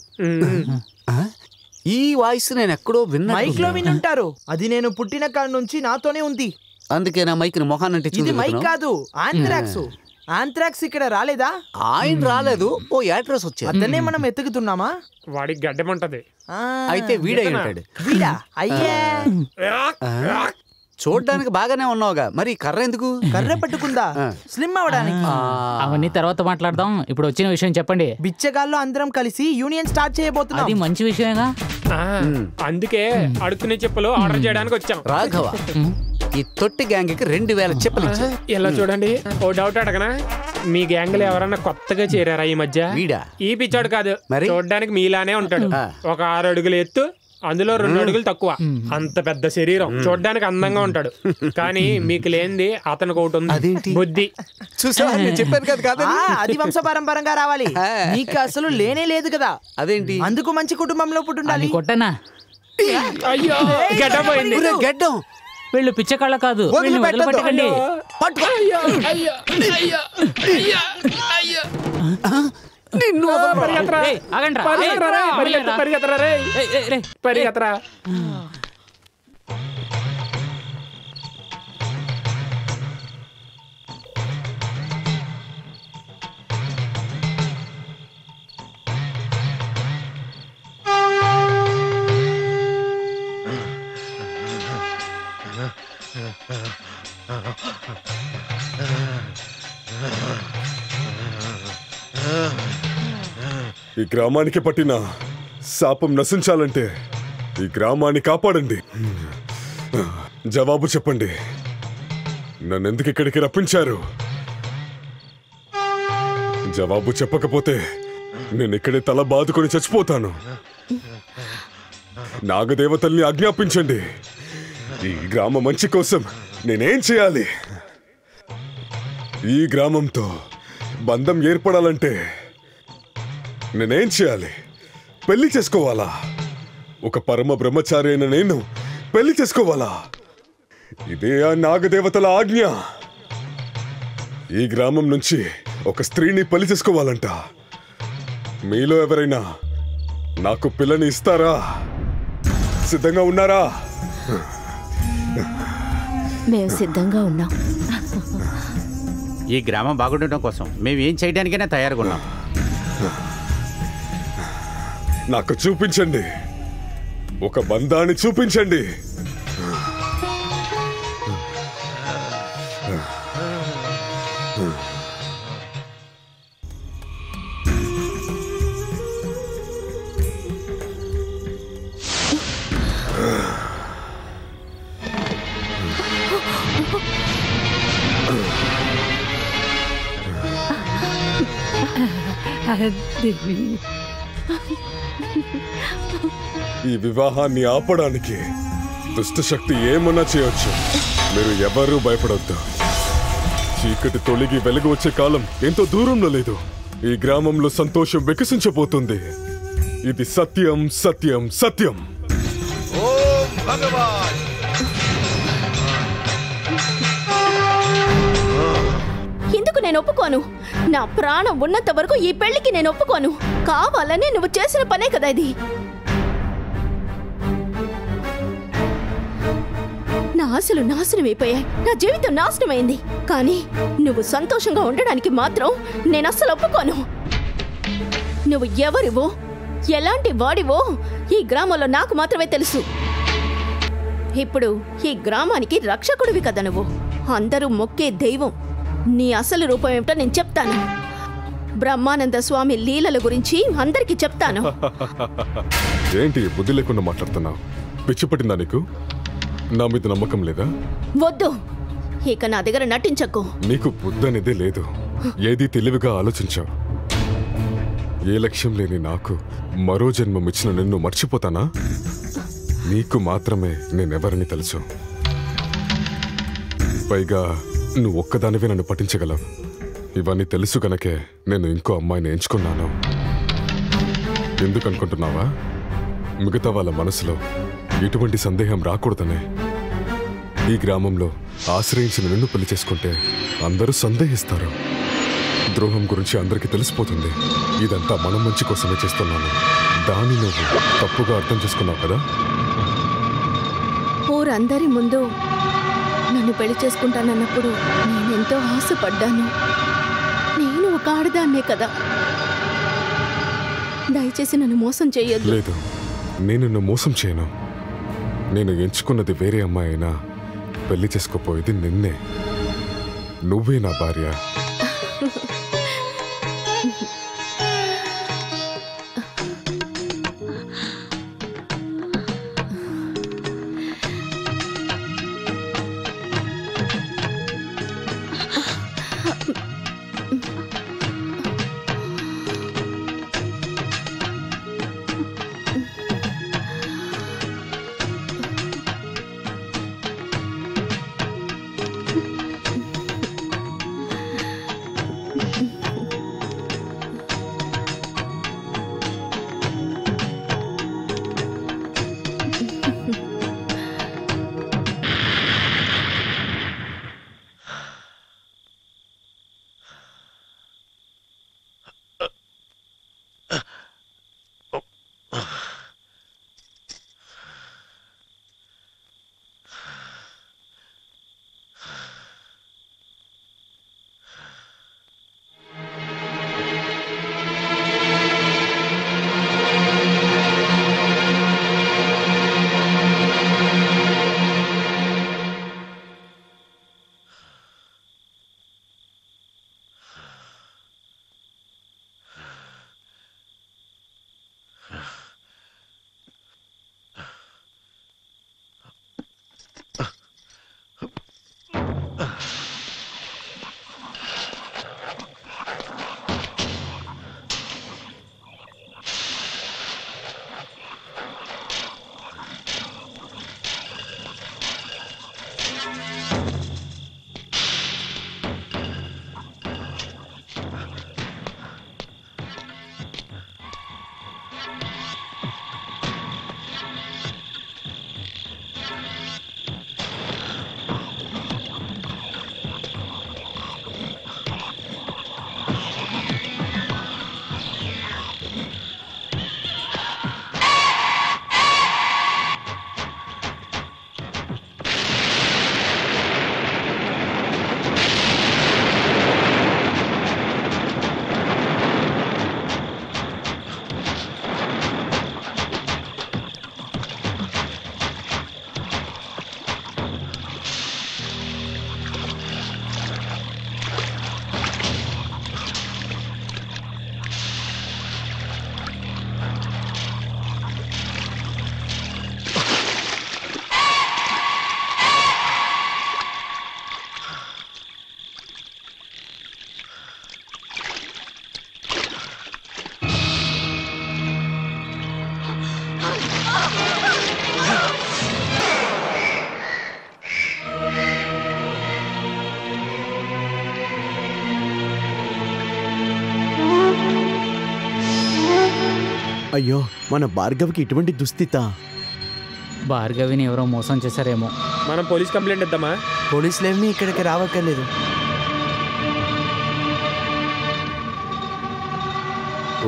ఈ వాయిస్ నేను ఎక్కడో విన్నా. మైక్ లో వినుంటారు. అది నేను పుట్టిన కాడ నుంచి నాతోనే ఉంది. అందుకే నా మైక్ ని మొహానంటే ఇది మైక్ కాదు, ఆంథ్రాక్స్. ఆంథ్రాక్స్ ఇక్కడ రాలేదా? ఆయన రాలేదు, ఓ యాడ్రస్ వచ్చాడు. అతనే మనం ఎత్తుకుతున్నామా? వాడికి గడ్డమంటది. అయితే వీడై ఉంటాడు. వీడా? అయ్యే, చూడ్డానికి బాగానే ఉన్నావుగా, మరి కర్ర ఎందుకు? కర్ర పట్టుకుందా స్లిమ్ అవడానికి. అవన్నీ తర్వాత మాట్లాడదాం. ఇప్పుడు వచ్చిన విషయం చెప్పండి. బిచ్చగాళ్ళు అందరం కలిసి యూనియన్ స్టార్ట్ చేయబోతున్నాం. అది మంచి విషయమేగా. అందుకే అడుక్కునే చెప్పులు ఆర్డర్ చేయడానికి వచ్చాం. రాఘవ, ఈ తొట్టి గ్యాంగ్ కి 2000 చెప్పులు ఇచ్చా. ఇలా చూడండి, ఓ డౌట్ అడగనా? మీ గ్యాంగ్ లో ఎవరన్నా కొత్తగా చేరారా ఈ మధ్య? ఈ పిచ్చాడు కాదు, చూడడానికి మీలానే ఉంటాడు. ఒక 6 అడుగులు ఎత్తు, అందులో 2 అడుగులు తక్కువ. అంత పెద్ద శరీరం, చూడడానికి అందంగా ఉంటాడు. కానీ మీకు లేనిది అతనికి ఒకటి ఉంది, బుద్ధి. చూసా, చెప్పాను కదా, అది వంశపారంపరంగా రావాలి. నీకు అసలు లేనే లేదు కదా. అదేంటి? అందుకు మంచి కుటుంబంలో పుట్టుండాలి. కొట్టనా? అయ్యో, గడ్డపోయింది. గడ్డం. వీళ్ళు పిచ్చకళ్ళ కాదు, వదిలిపెట్టకండి. పరిగెత్తరా. ఈ గ్రామానికి పట్టిన శాపం నశించాలంటే ఈ గ్రామాన్ని కాపాడండి. జవాబు చెప్పండి. నన్నెందుకు ఇక్కడికి రప్పించారు? జవాబు చెప్పకపోతే నేను ఇక్కడే తల బాదుకొని చచ్చిపోతాను. నాగదేవతల్ని ఆజ్ఞాపించండి. ఈ గ్రామ మంచి కోసం నేనేం చేయాలి? ఈ గ్రామంతో బంధం ఏర్పడాలంటే నేనేం చేయాలి? పెళ్లి చేసుకోవాలా? ఒక పరమ బ్రహ్మచారి అయిన నేను పెళ్లి చేసుకోవాలా? ఇదే ఆ నాగదేవతల ఆజ్ఞ. ఈ గ్రామం నుంచి ఒక స్త్రీని పెళ్లి చేసుకోవాలంట. మీలో ఎవరైనా నాకు పిల్లని ఇస్తారా? సిద్ధంగా ఉన్నారా? మేము సిద్ధంగా ఉన్నాం. ఈ గ్రామం బాగుండటం కోసం మేము ఏం చేయడానికైనా తయారుగా ఉన్నాం. నాకు చూపించండి, ఒక బంధాన్ని చూపించండి. దేవి, ఈ వివాహాన్ని ఆపడానికి దుష్టశక్తి ఏమన్నా చేయొచ్చు. మీరు ఎవరూ భయపడొద్దు. చీకటి తొలగి వెలుగు వచ్చే కాలం ఎంతో దూరంలో లేదు. ఈ గ్రామంలో సంతోషం వికసించబోతుంది. ఇది సత్యం, సత్యం, సత్యం. ఓం భగవాన్. ఇందుకు నేను ఒప్పుకోను. నా ప్రాణం ఉన్నంత వరకు ఈ పెళ్లికి నేను ఒప్పుకోను. కావాలని నువ్వు చేసిన పనే కదా ఇది. నా ఆశలు నాశనమైపోయాయి, నా జీవితం నాశనమైంది. కానీ నువ్వు సంతోషంగా ఉండడానికి మాత్రం నేను అస్సలు ఒప్పుకోను. నువ్వు ఎవరివో, ఎలాంటి వాడివో ఈ గ్రామంలో నాకు మాత్రమే తెలుసు. ఇప్పుడు ఈ గ్రామానికి రక్షకుడివి కదా నువ్వు. అందరూ మొక్కే దైవం. నీ అసలు రూపం ఏమిటో నేను చెప్తాను. బ్రహ్మానంద స్వామి లీలల గురించి అందరికీ చెప్తాను. ఏంటి బుద్ధి లేకుండా మాట్లాడుతున్నావు? పిచ్చి పట్టిందా నీకు? నా మీద నమ్మకం లేదా? వద్దు, ఇక నా దగ్గర నటించకు. నీకు బుద్ధి అనేదే లేదు. ఏది తెలివిగా ఆలోచించావు? ఏ లక్ష్యం లేని నాకు మరో జన్మం ఇచ్చిన నిన్ను మర్చిపోతానా? నీకు మాత్రమే నేనెవరిని తెలుసు. పైగా నువ్వు ఒక్కదానివే నన్ను పట్టించగలవు. ఇవన్నీ తెలుసు కనుకే నేను ఇంకో అమ్మాయిని ఎంచుకున్నాను. ఎందుకనుకుంటున్నావా? మిగతా వాళ్ళ మనసులో ఎటువంటి సందేహం రాకూడదనే. ఈ గ్రామంలో ఆశ్రయించిన నిన్ను పెళ్లి చేసుకుంటే అందరూ సందేహిస్తారు. ద్రోహం గురించి అందరికీ తెలిసిపోతుంది. ఇదంతా మన మంచి కోసమే చేస్తున్నాను. దాన్ని నువ్వు తప్పుగా అర్థం చేసుకున్నావు కదా? ఊరందరి ముందు నన్ను పెళ్లి చేసుకుంటానన్నప్పుడు నేనెంతో ఆశపడ్డాను. నేను ఒక ఆడదాన్నే కదా. దయచేసి నన్ను మోసం చేయొద్దు. లేదు, నేను నిన్ను మోసం చేయను. నేను ఎంచుకున్నది వేరే అమ్మాయి అయినా పెళ్లి చేసుకోపోయేది నిన్నే. నువ్వే నా భార్య. అయ్యో, మన భార్గవికి ఇటువంటి దుస్థితా? భార్గవిని ఎవరో మోసం చేశారేమో. మనం పోలీస్ కంప్లైంట్ ఇద్దామా? పోలీసులేమి ఇక్కడికి రావక్కర్లేదు.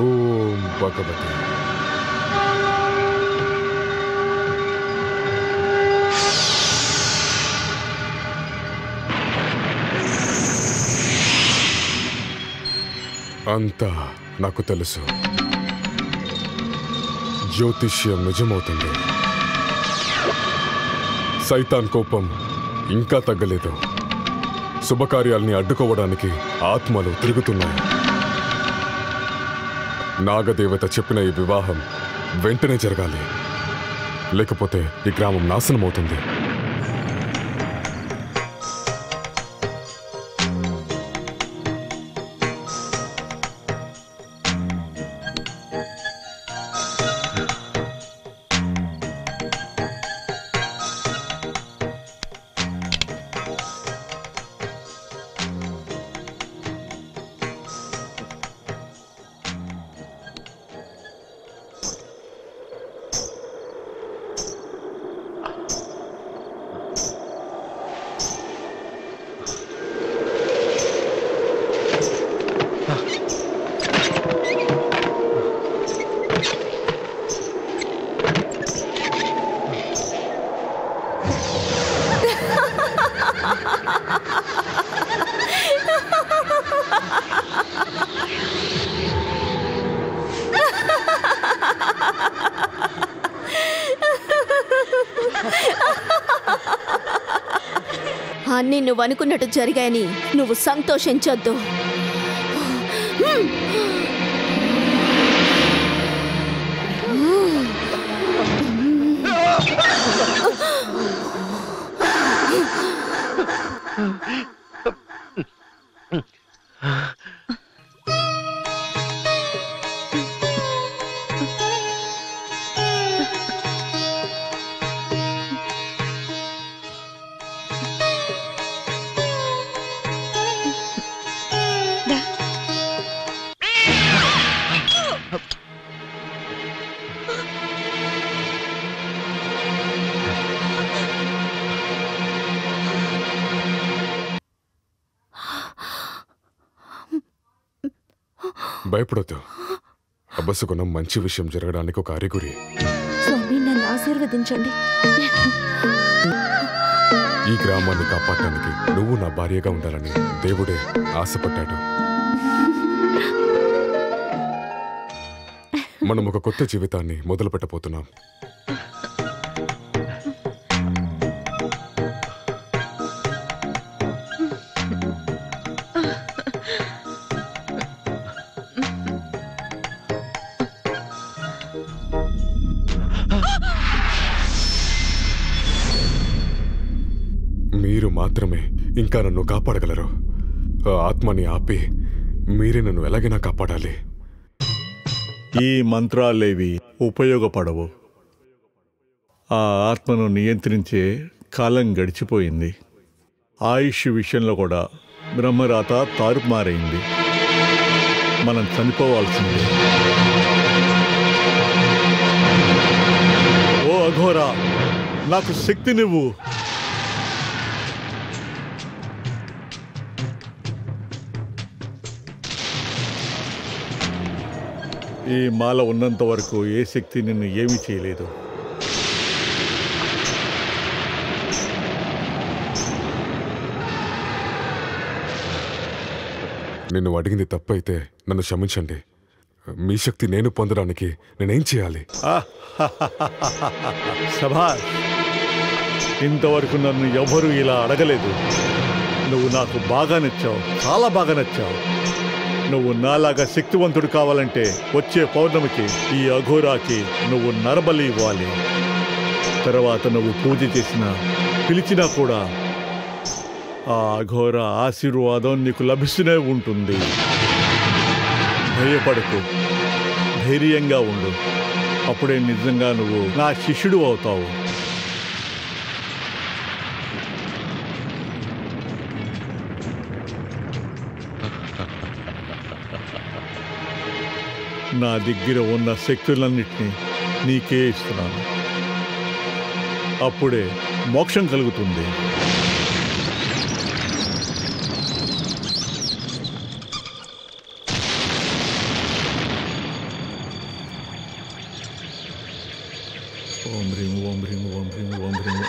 ఓం భగవతి. అంతా నాకు తెలుసు. జ్యోతిష్యం నిజమవుతుంది. సైతాన్ కోపం ఇంకా తగ్గలేదు. శుభకార్యాల్ని అడ్డుకోవడానికి ఆత్మలు తిరుగుతున్నాయి. నాగదేవత చెప్పిన ఈ వివాహం వెంటనే జరగాలి, లేకపోతే ఈ గ్రామం నాశనమవుతుంది. అన్నీ నువ్వు అనుకున్నట్టు జరిగాయని నువ్వు సంతోషించొద్దు. భయపడొద్దు. అబసగుణం మంచి విషయం జరగడానికి ఒక అరిగురి. స్వామి, నన్ను ఆశీర్వదించండి. ఈ గ్రామాన్ని కాపాడటానికి నువ్వు నా భార్యగా ఉండాలని దేవుడే ఆశపడ్డాడు. మనం ఒక కొత్త జీవితాన్ని మొదలు పెట్టబోతున్నాం. మీరు మాత్రమే ఇంకా నన్ను కాపాడగలరు. ఆ ఆత్మని ఆపి మీరే నన్ను ఎలాగైనా కాపాడాలి. ఈ మంత్రాలేవి ఉపయోగపడవు. ఆ ఆత్మను నియంత్రించే కాలం గడిచిపోయింది. ఆయుష్ విషయంలో కూడా బ్రహ్మరాత తారుమారైంది. మనం చనిపోవాల్సిందే. ఓ అఘోరా, నాకు శక్తినివ్వు. ఈ మాల ఉన్నంత వరకు ఏ శక్తి నిన్ను ఏమీ చేయలేదు. నిన్ను అడిగింది తప్పైతే నన్ను క్షమించండి. మీ శక్తి నేను పొందడానికి నేనేం చేయాలి? సభాష్, ఇంతవరకు నన్ను ఎవరూ ఇలా అడగలేదు. నువ్వు నాకు బాగా నచ్చావు, చాలా బాగా నచ్చావు. నువ్వు నాలాగా శక్తివంతుడు కావాలంటే వచ్చే పౌర్ణమికి ఈ అఘోరాకి నువ్వు నరబలి ఇవ్వాలి. తర్వాత నువ్వు పూజ చేసినా పిలిచినా కూడా ఆ అఘోర ఆశీర్వాదం నీకు లభిస్తూనే ఉంటుంది. భయపడకు, ధైర్యంగా ఉండు. అప్పుడే నిజంగా నువ్వు నా శిష్యుడు అవుతావు. నా దగ్గర ఉన్న శక్తులన్నిటినీ నీకే ఇస్తున్నాను. అప్పుడే మోక్షం కలుగుతుంది. ఓం హ్రీం ఓం హ్రీం ఓం హ్రీం ఓం హ్రీం.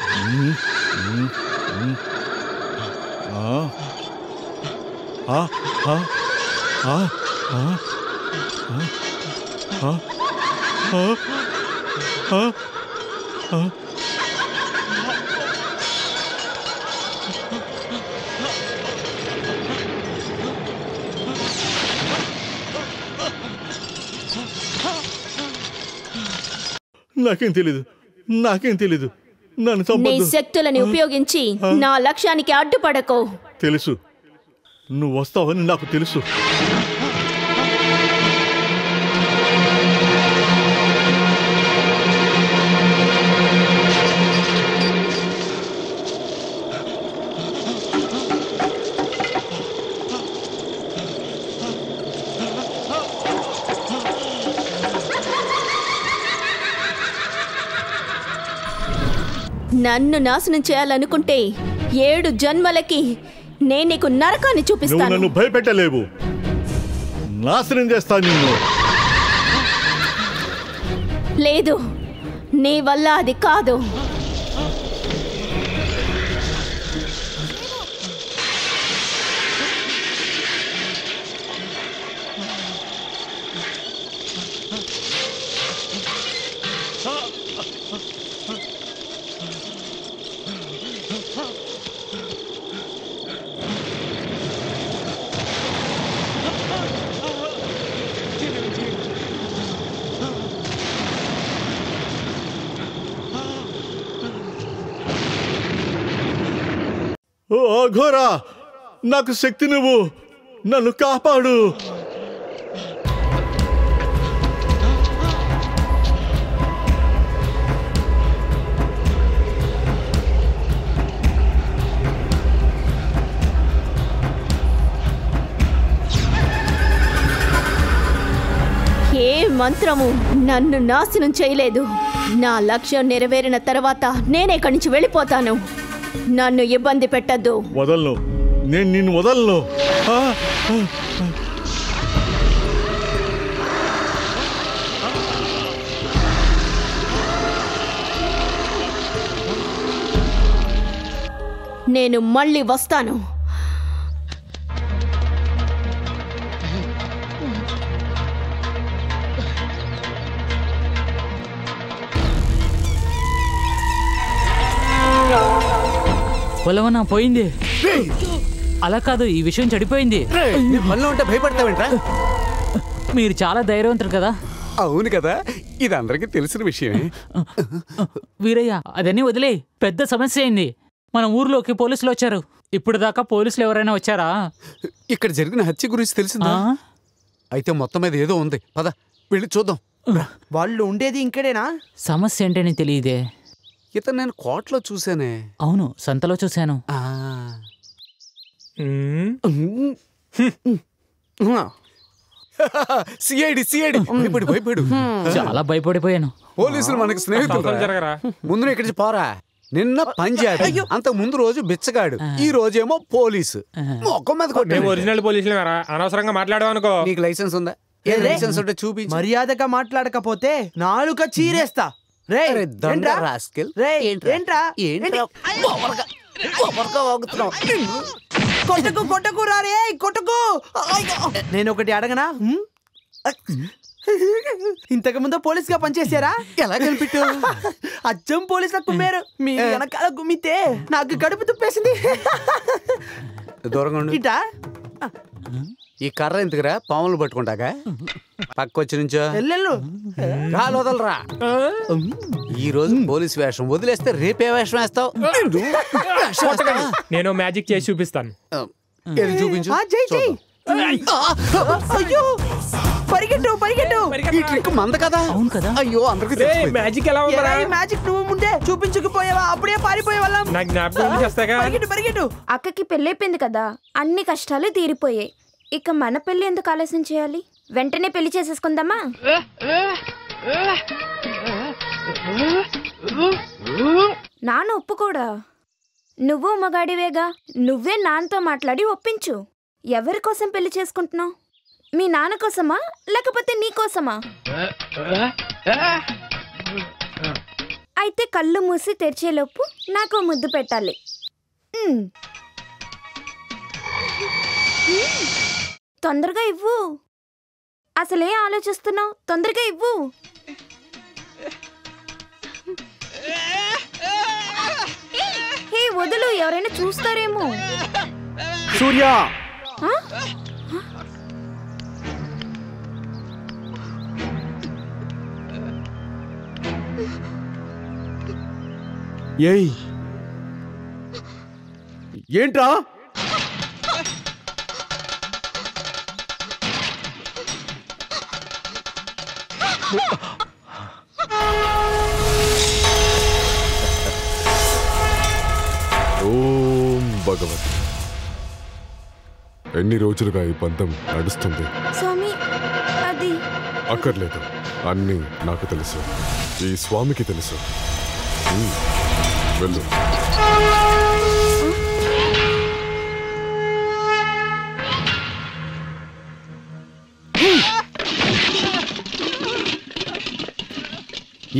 నాకేం తెలీదు నన్ను నీ చంపొద్దు. శక్తులని ఉపయోగించి నా లక్ష్యానికి అడ్డుపడకో. తెలుసు నువ్వు వస్తావని నాకు తెలుసు. నన్ను నాశనం చేయాలనుకుంటే 7 జన్మలకి నేను నీకు నరకాన్ని నువ్వు చూపిస్తాను. నన్ను భయపెట్టలేవు. నాశనం చేస్తా నిన్ను. లేదు, నీ వల్ల అది కాదు. ఓ అఘోరా, నాకు శక్తి నువ్వు, నన్ను కాపాడు. ఏ మంత్రము నన్ను నాశనం చేయలేదు. నా లక్ష్యం నెరవేరిన తర్వాత నేనే ఇక్కడి నుంచి వెళ్ళిపోతాను. నన్ను ఇబ్బంది పెట్టద్దు. వదలను, నేను నిన్ను వదలను. నేను మళ్ళీ వస్తాను. పొలవనా పోయింది. అలా కాదు, ఈ విషయం చెడిపోయింది. మళ్ళీ ఉంటే భయపడతావేంట్రా? మీరు చాలా ధైర్యవంతులు కదా. అవును కదా, ఇది అందరికీ తెలిసిన విషయమే. వీరయ్య, అదన్నీ వదిలే. పెద్ద సమస్య అయింది. మన ఊర్లోకి పోలీసులు వచ్చారు. ఇప్పుడు దాకా పోలీసులు ఎవరైనా వచ్చారా? ఇక్కడ జరిగిన హత్య గురించి తెలిసిందా? అయితే మొత్తం మీద ఏదో ఉంది. పద వెళ్ళి చూద్దాం. వాళ్ళు ఉండేది ఇంకడేనా? సమస్య ఏంటని తెలియదే. ఇతను నేను కోటలో చూసానే. అవును, సంతలో చూశాను. సిఐడి భయపడు. చాలా భయపడిపోయాను. పోలీసులు మనకి స్నేహితులు. ముందు ఇక్కడి నుంచి పోరా. నిన్న పంజాబీ, అంతకు ముందు రోజు బిచ్చగాడు, ఈ రోజేమో పోలీసు. మొక్క మీద ఒరిజినల్ పోలీసులు అనవసరంగా మాట్లాడావు అనుకో. నీకు లైసెన్స్ ఉందా? లైసెన్స్ ఉంటే చూపించు. మర్యాదగా మాట్లాడకపోతే నాలుక చీరేస్తా. కొట్టకు రారే, కొట్టకు. నేను ఒకటి అడగనా? ఇంతకు ముందు పోలీస్ గా పనిచేశారా? ఎలా కనిపెట్టు? అచ్చం పోలీసుల కుమ్మారు. మీ వెనకాల గుమ్మితే నాకు కడుపు తుప్పేసింది. దూరంగా ఇటా. ఈ కర్ర ఎందుకురా? పాములు పట్టుకుంటాగా. పక్కొచ్చి నుంచో కాలు వదలరా. ఈ రోజు పోలీస్ వేషం వదిలేస్తే రేపే వేషం వేస్తావు. నేను మ్యాజిక్ చేసి చూపిస్తాను. ఏది చూపించు. పరిగెట్టు. ఈ ట్రిక్ మంద కదా. అవును కదా. అయ్యో, అందరికి మ్యాజిక్ ఎలా ఉందా? మ్యాజిక్ నువ్వు ముందే చూపించుకుపోయావా? అప్పుడే పారిపోయే వాళ్ళం. నాకు జ్ఞాపకం చేస్తాగా. పరిగెట్టు. అక్కకి పెళ్ళైపోయింది కదా, అన్ని కష్టాలు తీరిపోయాయి. ఇక మన పెళ్లి ఎందుకు ఆలస్యం చేయాలి? వెంటనే పెళ్లి చేసేసుకుందామా? నాన్న ఒప్పుకోడా? నువ్వు మగాడివేగా, నువ్వే నాన్నతో మాట్లాడి ఒప్పించు. ఎవరి కోసం పెళ్లి చేసుకుంటున్నావు? మీ నాన్న కోసమా లేకపోతే నీ కోసమా? అయితే కళ్ళు మూసి తెరిచేలోపు నాకు ముద్దు పెట్టాలి. తొందరగా ఇవ్వు. అసలే ఆలోచిస్తున్నావు, తొందరగా ఇవ్వు. హే వదులు, ఎవరైనా చూస్తారేమో. సూర్య, ఏయ్ ఏంట్రా? ఓం భగవత్. ఎన్ని రోజులుగా ఈ బంధం నడుస్తుంది? స్వామి, అది అక్కర్లేదు, అన్నీ నాకు తెలుసు, ఈ స్వామికి తెలుసు. వెళ్ళు.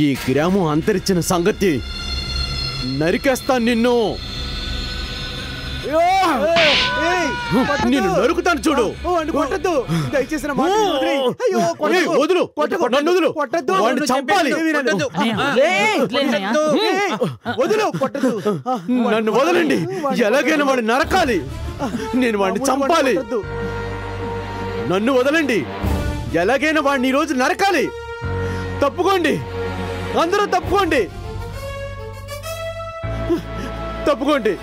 ఈ గ్రామం అంతరించిన సంగతి నరికేస్తాను నిన్ను. నిన్ను నరుకుతాను చూడు. వదులు, నన్ను వదులు. వాడిని చంపాలి. వదులు, నన్ను వదలండి. ఎలాగైనా వాడిని నరకాలి. నేను వాడిని చంపాలి. నన్ను వదలండి. ఎలాగైనా వాడిని ఈరోజు నరకాలి. తప్పుకోండి, అందరూ తప్పుకోండి, తప్పుకోండి.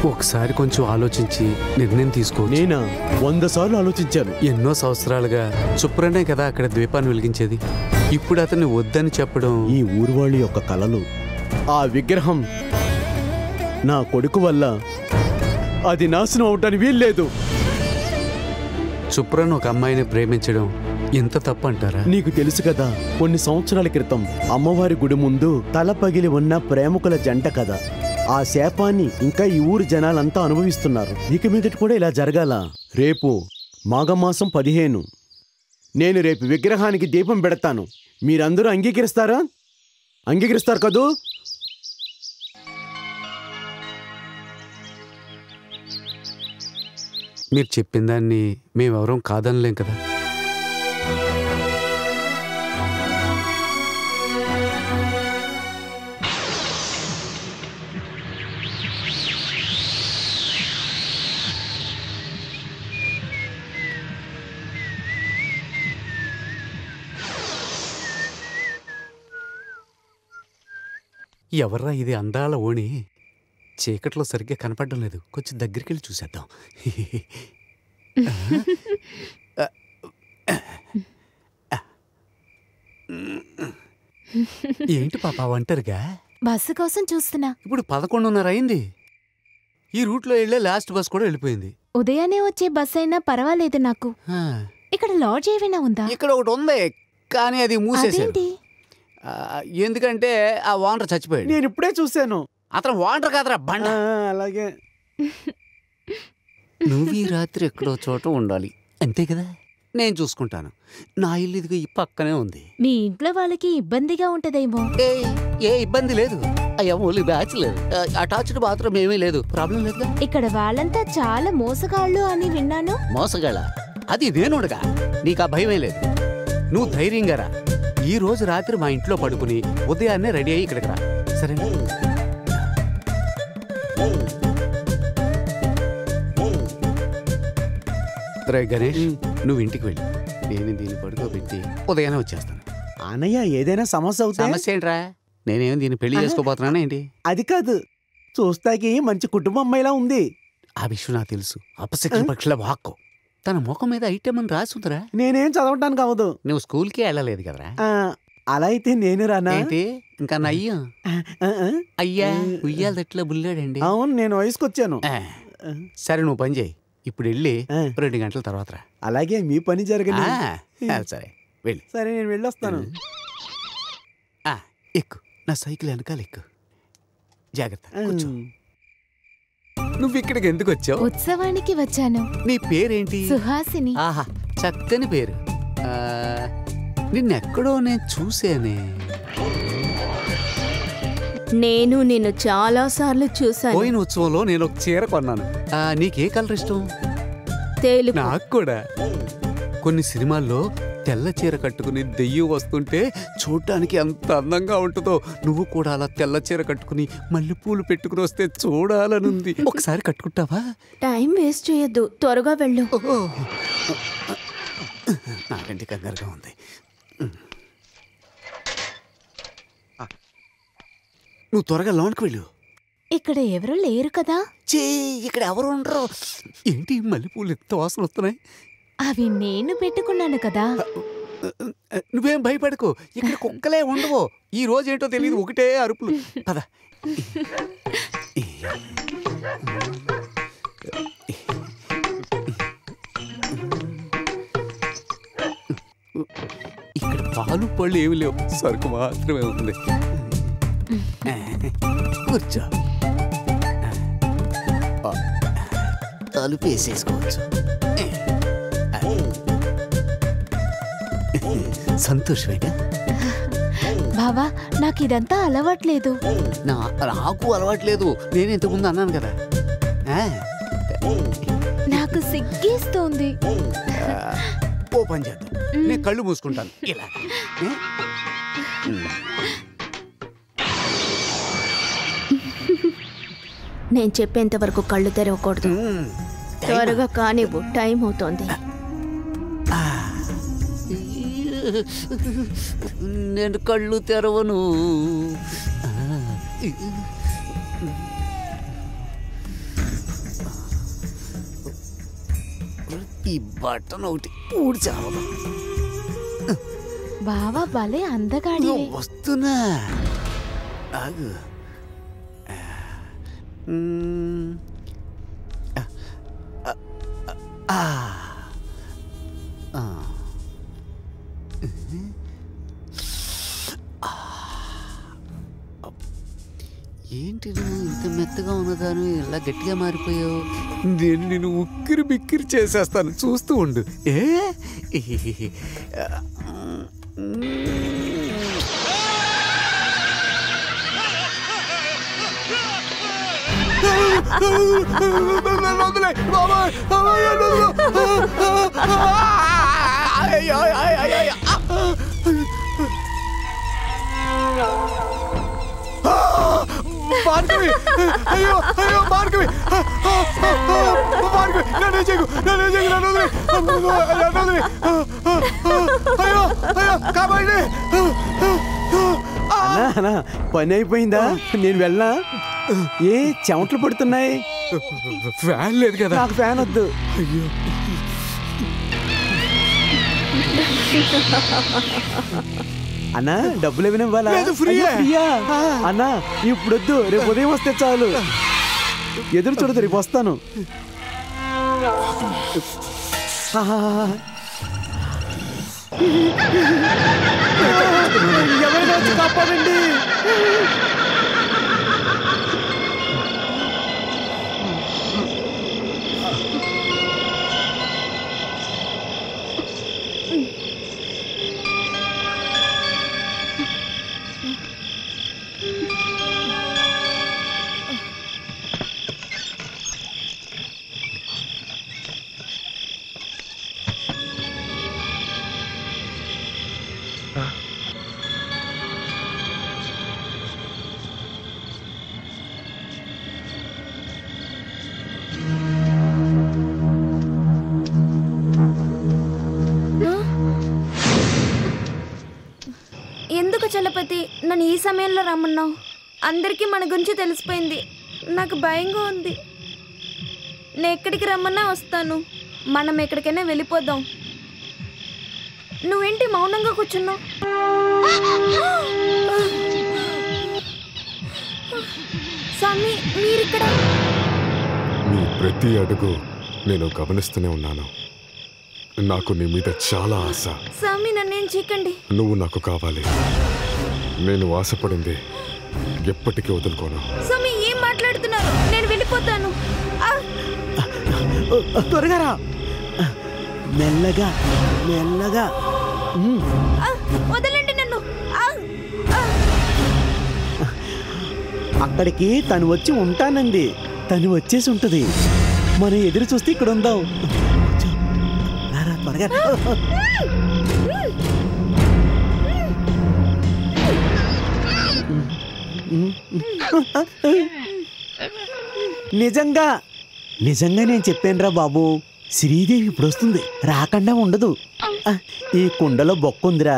ఒకసారి కొంచెం ఆలోచించి నిర్ణయం తీసుకో. నేనా 100 సార్లు ఆలోచించాను. ఎన్నో సంవత్సరాలుగా చుప్రనే కదా అక్కడ ద్వీపాన్ని వెలిగించేది. ఇప్పుడు అతన్ని వద్దని చెప్పడం ఈ ఊరు వాళ్ళ యొక్క కలలు. ఆ విగ్రహం నా కొడుకు వల్ల అది నాశనం అవటానికి వీల్లేదు. చుప్రను ఒక అమ్మాయిని ప్రేమించడం ఎంత తప్పు అంటారా? నీకు తెలుసు కదా, కొన్ని సంవత్సరాల క్రితం అమ్మవారి గుడి ముందు తల పగిలి ఉన్న ప్రేమికుల జంట కదా. ఆ శాపాన్ని ఇంకా ఈ ఊరు జనాలంతా అనుభవిస్తున్నారు. ఇక మీదటి కూడా ఇలా జరగాల. రేపు మాఘమాసం 15 నేను రేపు విగ్రహానికి దీపం పెడతాను. మీరందరూ అంగీకరిస్తారా? అంగీకరిస్తారు కదూ? మీరు చెప్పిన దాన్ని మేమెవరం కాదనలేం కదా. ఎవర్రా ఇది అందాల ఓణి? చీకట్లో సరిగ్గా కనపడడం లేదు. కొంచెం దగ్గరికి వెళ్ళి చూసేద్దాం. ఏంటి పాప ఒంటరిగా? బస్సు కోసం చూస్తున్నా. ఇప్పుడు 11:30 అయింది. ఈ రూట్లో వెళ్ళే లాస్ట్ బస్ కూడా వెళ్ళిపోయింది. ఉదయాన్నే వచ్చే బస్ అయినా పర్వాలేదు నాకు. ఇక్కడ లాడ్జ్ ఏమైనా ఉందా? ఇక్కడ ఒకటి ఉంది, కానీ అది మూసేసేది. ఎందుకంటే ఆ ఓనర్ చచ్చిపోయాడు. నేను ఇప్పుడే చూశాను. అతను ఓనర్ కాదురా, బండ. అలాగే నువ్వు ఈ రాత్రి ఎక్కడో చోట ఉండాలి, అంతే కదా? నేను చూసుకుంటాను. నా ఇల్లు ఇదిగో ఈ పక్కనే ఉంది. మీ ఇంట్లో వాళ్ళకి ఇబ్బందిగా ఉంటదేమో. ఏ ఇబ్బంది లేదు. అయ్యా ఓన్లీ బ్యాచులర్, అటాచ్డ్ బాత్రూమ్ ఏమీ లేదు. ప్రాబ్లం లేదు. ఇక్కడ వాళ్ళంతా చాలా మోసగాళ్ళు అని విన్నాను. మోసగాళ్ళ? అది నేనుండగా నీకు ఆ భయమే లేదు. నువ్వు ధైర్యంగా రా. ఈ రోజు రాత్రి మా ఇంట్లో పడుకుని ఉదయాన్నే రెడీ అయ్యి ఇక్కడికి రా, సరేనా? రే గణేష్, నువ్వు ఇంటికి వెళ్ళి నేను దీన్ని పడుకోబెట్టి ఉదయాన్నే వచ్చేస్తాను. అన్నయ్య, ఏదైనా సమస్య అవుతా? సమస్య ఏంట్రా? నేనేం దీన్ని పెళ్లి చేసుకోబోతున్నానా ఏంటి? అది కాదు, చూస్తాకి మంచి కుటుంబం అమ్మాయిలా ఉంది. ఆ విషయం నాకు తెలుసు. అపశక్తి పక్షుల వాక్కు. తన ముఖం మీద ఐటమ్ అని రాసి ఉందిరా. నేనేం చదవటానికి అవ్వదు. నువ్వు స్కూల్కి వెళ్ళలేదు కదరా. అలా అయితే నేను రానా? ఏంటి ఇంకా నయ్యం? అయ్యా ఉయ్యాల తట్లో బుల్లాడండి. అవును, నేను వయసుకొచ్చాను. సరే నువ్వు పని చేయి, ఇప్పుడు వెళ్ళి 2 గంటల తర్వాత రా. అలాగే మీ పని జరగని. సరే వెళ్ళి. సరే నేను వెళ్ళొస్తాను. ఎక్కు, నా సైకిల్ వెనకాల ఎక్కు. జాగ్రత్త, కూర్చో. నువ్వు ఇక్కడికి ఎందుకు వచ్చావు? ఉత్సవానికి వచ్చాను. నీ పేరేంటి? సుహాసిని. ఆహా, చక్కని పేరు. నిన్నెక్కడో నేను చూసానే. నేను నిన్ను చాలా సార్లు చూసాను. పోయిన ఉత్సవంలో నేను ఒక చీర కొన్నాను. నీకే కలర్ ఇష్టం? తెలుపు. నాకు కూడా. కొన్ని సినిమాల్లో తెల్ల చీర కట్టుకుని దెయ్యం వస్తుంటే చూడ్డానికి ఎంత అందంగా ఉంటుందో, నువ్వు కూడా అలా తెల్ల చీర కట్టుకుని మల్లెపూలు పెట్టుకుని వస్తే చూడాలనుంది. ఒకసారి కట్టుకుంటావా? టైం వేస్ట్ చేయొద్దు, త్వరగా వెళ్ళు. నాకంటే కంగారుగా ఉంది. నువ్వు త్వరగా లోన్కి వెళ్ళు. ఇక్కడ ఎవరు లేరు కదా? ఇక్కడ ఎవరు ఉండరు. ఏంటి మల్లెపూలు ఎంత వాసన వస్తున్నాయి? అవి నేను పెట్టుకున్నాను కదా. నువ్వేం భయపడకు, ఇక్కడ కుక్కలే ఉండవు. ఈ రోజు ఏంటో తెలియదు, ఒకటే అరుపులు. పద. ఇక్కడ పాలు పళ్ళు ఏమి లేవు, సరుకు మాత్రమే ఉంది. కూర్చో. తలుపు వేసేసుకోవచ్చు. సంతోషమేగా? బావా, నాకు ఇదంతా అలవాట్లేదు. నాకు అలవాట్లేదు, నేను ఇంతకుముందు అన్నాను కదా. నాకు సిగ్గేస్తోంది. ఓ పని చేద్దాం, నేను కళ్ళు మూసుకుంటాను ఇలా. నేను చెప్పేంత వరకు కళ్ళు తెరవకూడదు. త్వరగా కానివ్వు, టైం అవుతోంది. నేను కళ్ళు తెరవను. ఈ బట్టన్ ఒకటి ఊడ్చావదు. బావా భలే అందగాడి. వస్తున్నా, ఆగు. ఏంటి నువ్వు ఇంత మెత్తగా ఉన్నదాను, ఇలా గట్టిగా మారిపోయావు? నేను నిన్ను ఉక్కిరి బిక్కిరి చేసేస్తాను, చూస్తూ ఉండు. భార్గవి, అయ్యో అయ్యో భార్గవి, భార్గవి నన్ను చెగు, నన్ను చెగు, నన్ను వదిలే, నన్ను వదిలే, అయ్యో అయ్యో కాబట్టి. అన్నా పని అయిపోయిందా? నేను వెళ్ళనా? ఏ చెమటలు పడుతున్నాయి? ఫ్యాన్ లేదు కదా. నాకు ఫ్యాన్ వద్దు. అయ్యో అన్నా, డబ్బులు ఏమైనా ఇవ్వాలా? ఫ్రీయా? అన్నా ఇప్పుడు వద్దు, రేపు ఉదయం వస్తే చాలు. ఎదురు చూడదు, రేపు వస్తాను. ఎవరైనా వచ్చి కాపాడండి. ఎందుకు చలపతి నన్ను ఈ సమయంలో రమ్మన్నావు? అందరికీ మన గురించి తెలిసిపోయింది, నాకు భయంగా ఉంది. నేను ఎక్కడికి రమ్మన్నా వస్తాను, మనం ఎక్కడికైనా వెళ్ళిపోదాం. నువ్వేంటి మౌనంగా కూర్చున్నావు? స్వామి మీరిక్కడ? నీ ప్రతి అడుగు నేను గమనిస్తూనే ఉన్నాను. నాకు నీ మీద చాలా ఆశ. స్వామి నన్నేం చేయకండి. నువ్వు నాకు కావాలి. నేను ఆశపడింది ఎప్పటికీ వదులుకోను. స్వామి ఏం మాట్లాడుతున్నారు? నేను వెళ్ళిపోతాను. త్వరగా రా. మెల్లగా మెల్లగా. వదలండి నన్ను. అక్కడికి తను వచ్చి ఉంటానండి. తను వచ్చేసి ఉంటుంది. మనం ఎదురు చూస్తే ఇక్కడ ఉందాం. త్వరగా. నిజంగా నిజంగా నేను చెప్పానురా బాబు, శ్రీదేవి ఇప్పుడు వస్తుంది, రాకుండా ఉండదు. ఈ కుండలో బొక్కుందిరా.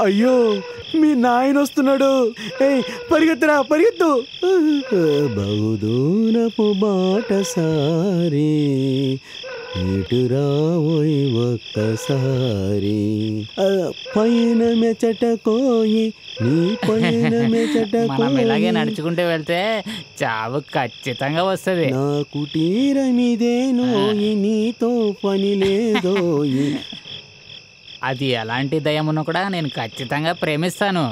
అయ్యో మీ నాయన వస్తున్నాడు. పరిగెత్తురా పరిగెత్తు. బహుదూరపు బాటసారి ఇటురావోయ్ ఒక్కసారి, పైన మెచట కోయి నీ పైన మెచట మనం ఇలాగే నడుచుకుంటూ వెళ్తే చావు ఖచ్చితంగా వస్తుంది. నా కుటీరమిదేనోయి నీతో పని లేదోయి. అది ఎలాంటి దయమును కూడా నేను ఖచ్చితంగా ప్రేమిస్తాను.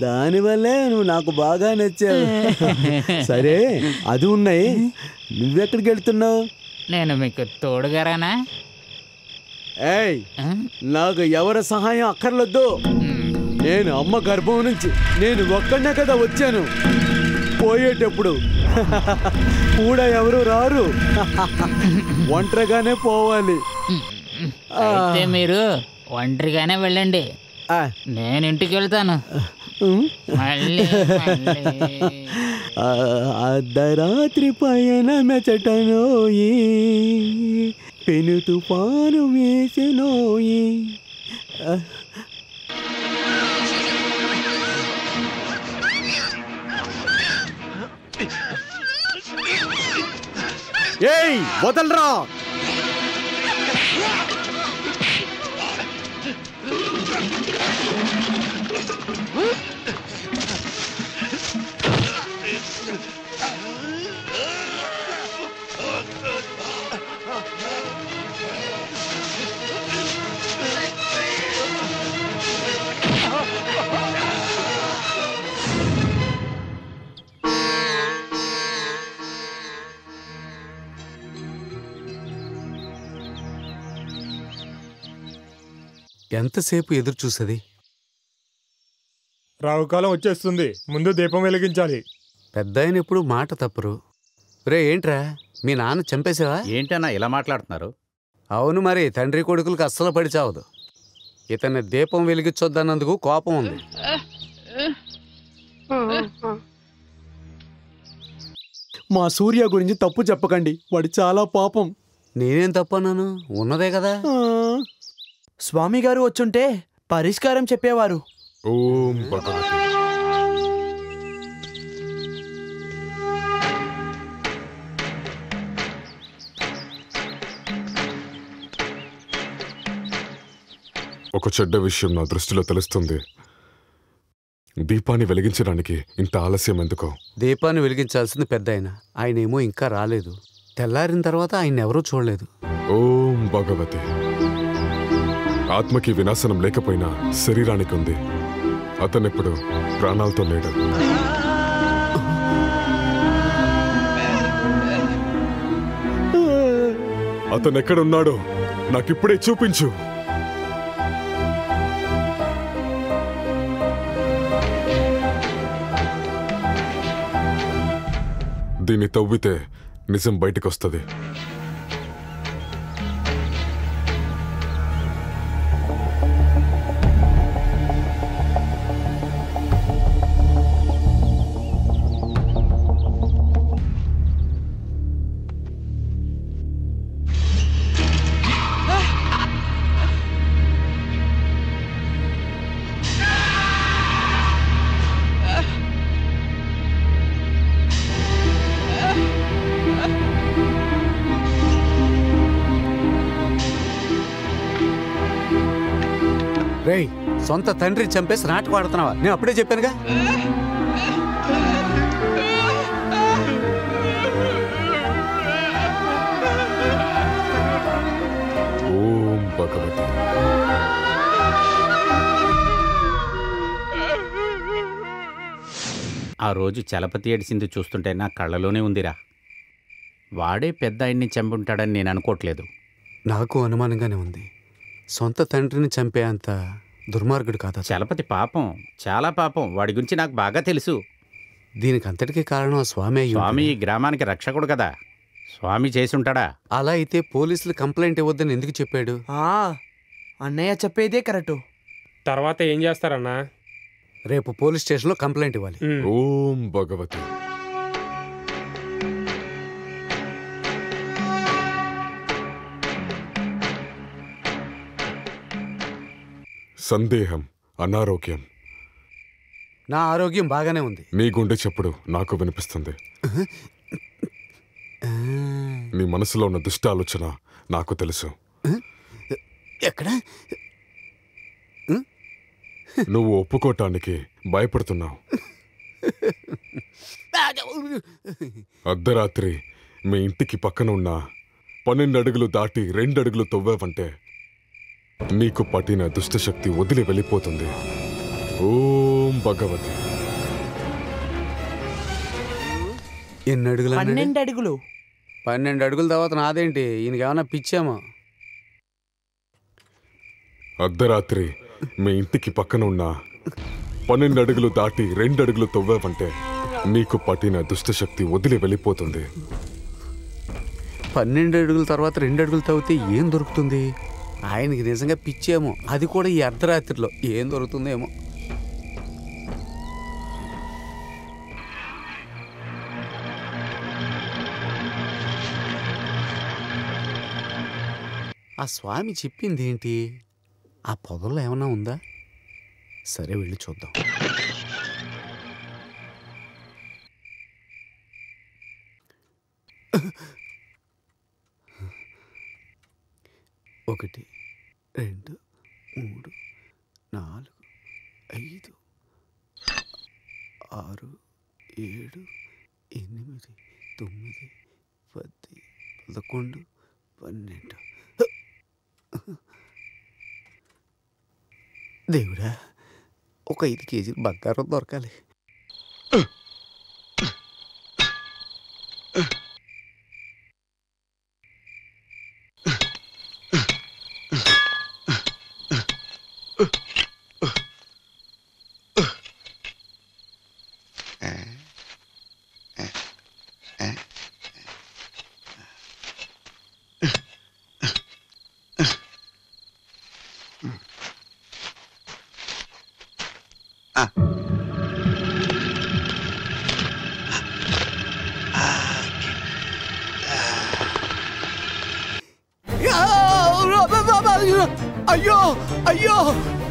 దానివల్లే నువ్వు నాకు బాగా నచ్చావు. సరే అది ఉన్నాయి, నువ్వెక్కడికి వెళ్తున్నావు? నేను మీకు తోడుగారానా? ఏయ్ నాకు ఎవరి సహాయం అక్కర్లొద్దు. నేను అమ్మ గర్భం నుంచి నేను ఒక్కడనే కదా వచ్చాను. పోయేటప్పుడు కూడా ఎవరు రారు, ఒంటరిగానే పోవాలి. అయితే మీరు ఒంటరిగానే వెళ్ళండి, నేను ఇంటికి వెళ్తాను. అర్ధరాత్రి పయన మెచటనోయి, పెను తుఫాను వేసెనోయి. ఏయ్ వదలరా. ఎంతసేపు ఎదురు చూసేది? రావుకాలం వచ్చేస్తుంది, ముందు దీపం వెలిగించాలి. పెద్దాయన ఎప్పుడు మాట తప్పరు. రే ఏంట్రా మీ నాన్న చంపేసావా? ఏంటన్నా ఇలా మాట్లాడుతున్నారు? అవును మరి, తండ్రి కొడుకులకు అస్సలు పడి చావదు. ఇతన్ని దీపం వెలిగించొద్దన్నందుకు కోపం ఉంది. మా సూర్య గురించి తప్పు చెప్పకండి, వాడు చాలా పాపం. నేనేం తప్పన్నాను? ఉన్నదే కదా. స్వామి గారు వచ్చుంటే పరిష్కారం చెప్పేవారు. ఓం భగవతి. ఒక చెడ్డ విషయం నా దృష్టిలో తెలుస్తుంది. దీపాన్ని వెలిగించడానికి ఇంత ఆలస్యం ఎందుకో? దీపాన్ని వెలిగించాల్సింది పెద్దాయన, ఆయనేమో ఇంకా రాలేదు. తెల్లారిన తర్వాత ఆయన ఎవరూ చూడలేదు. ఓం భగవతి. ఆత్మకి వినాశనం లేకపోయినా శరీరానికి ఉంది. అతనెప్పుడు ప్రాణాలతో లేడు. అతనెక్కడున్నాడో నాకిప్పుడే చూపించు. దీన్ని తవ్వితే నిజం బయటకొస్తుంది. రేయ్, సొంత తండ్రి చంపేసి నాటకం ఆడుతున్నావా? నేను అప్పుడే చెప్పానుగా. ఓం భగవతి. ఆ రోజు చలపతి ఏడిసింది చూస్తుంటే నా కళ్ళలోనే ఉందిరా. వాడే పెద్ద ఆయన్ని చంపుంటాడని నేను అనుకోవట్లేదు. నాకు అనుమానంగానే ఉంది. సొంత తండ్రిని చంపే అంత దుర్మార్గుడు కాదా చలపతి? పాపం, చాలా పాపం. వాడి గురించి నాకు బాగా తెలుసు. దీనికి అంతటికీ కారణం ఆ స్వామి. స్వామి ఈ గ్రామానికి రక్షకుడు కదా. స్వామి చేసి ఉంటాడా? అలా అయితే పోలీసులు కంప్లైంట్ ఇవ్వద్దని ఎందుకు చెప్పాడు? అన్నయ్య చెప్పేదే కరెక్టు. తర్వాత ఏం చేస్తారన్నా? రేపు పోలీస్ స్టేషన్లో కంప్లైంట్ ఇవ్వాలి. ఓం భగవతి. సందేహం, అనారోగ్యం. నా ఆరోగ్యం బాగానే ఉంది. నీ గుండె చప్పుడు నాకు వినిపిస్తుంది. నీ మనసులో ఉన్న దుష్ట ఆలోచన నాకు తెలుసు. ఎక్కడ? నువ్వు ఒప్పుకోటానికి భయపడుతున్నావు. అర్ధరాత్రి మీ ఇంటికి పక్కన ఉన్న 12 అడుగులు దాటి 2 అడుగులు తవ్వావంటే నీకు పట్టిన దుష్టశక్తి వదిలి వెళ్ళిపోతుంది. ఓం భగవతి. ఎన్ని అడుగులు? 12 అడుగులు. 12 అడుగుల తర్వాత నాదేంటి? ఈయనకేమన్నా పిచ్చామా? అర్ధరాత్రి మీ ఇంటికి పక్కన ఉన్న 12 అడుగులు దాటి 2 అడుగులు తవ్వావంటే నీకు పట్టిన దుష్టశక్తి వదిలి వెళ్ళిపోతుంది. 12 అడుగుల తర్వాత 2 అడుగులు తవ్వితే ఏం దొరుకుతుంది? ఆయనకి నిజంగా పిచ్చేమో. అది కూడా ఈ అర్ధరాత్రిలో ఏం దొరుకుతుందేమో. ఆ స్వామి చెప్పింది ఏంటి? ఆ పొదల్లో ఏమన్నా ఉందా? సరే, వెళ్ళి చూద్దాం. ఒకటి, 2, 3, 4, 5, 6, 7, 8, 9, 10, 11, 12. దేవుడా, ఒక 5 కేజీలు బంగారం దొరకాలి. అయ్యో అయ్యో,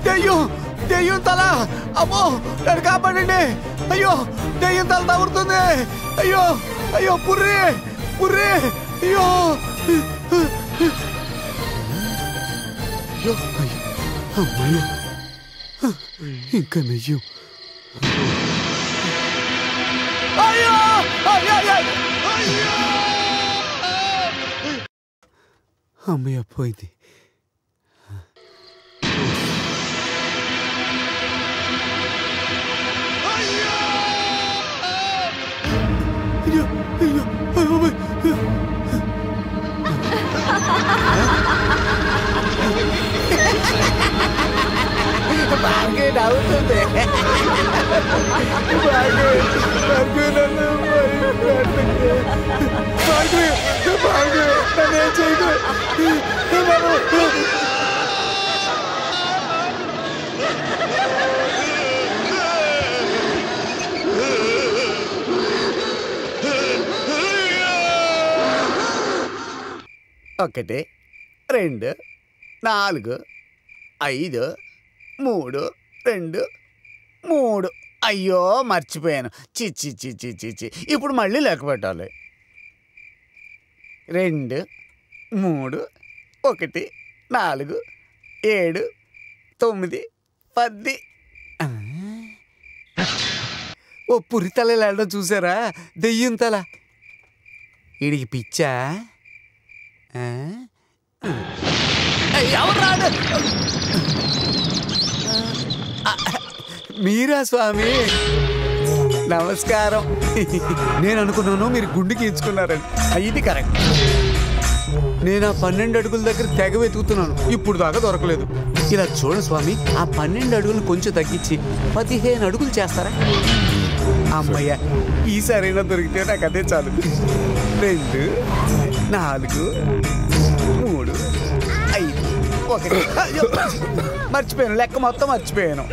దెయ్యం దెయ్యం తల! అమ్మో, నన్ను కాపాడండి! అయ్యో, దెయ్యం తల తగులుతుంది! అయ్యో అయ్యో, పుర్రి పుర్రి! అయ్యో అయ్యో అమ్మయ్య, ఇంకా నెయ్యం! అయ్యో అమ్మయ్య, పోయింది. బాగా నవ్వుతుంది. ఒకటి, 2, 4, 5, 3, 2, 3. అయ్యో, మర్చిపోయాను. చిచ్చి చిచ్చి చిచ్చి. ఇప్పుడు మళ్ళీ లెక్క పెట్టాలి. 2, 3, 1, 4, 9 10. ఓ పురితల వెళ్ళడం చూసారా? దెయ్యం తల. వీడికి పిచ్చా? ఎవరు రాడు? మీరా స్వామి? నమస్కారం. నేను అనుకున్నాను మీరు గుండు గీయించుకున్నారని. ఇది కరెక్ట్. నేను ఆ 12 అడుగుల దగ్గర తెగ వెతుకుతున్నాను, ఇప్పుడు దాకా దొరకలేదు. ఇలా చూడ స్వామి, ఆ 12 అడుగులు కొంచెం తగ్గించి 15 అడుగులు చేస్తారా? అమ్మయ్య, ఈసారైనా దొరికితే నాకు అదే చాలు. 2 4 3 5 1. మర్చిపోయాను, లెక్క మొత్తం మర్చిపోయాను.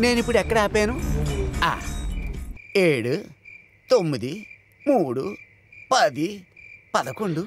నేను ఇప్పుడు ఎక్కడ ఆపాను? 7 9 3 10 11.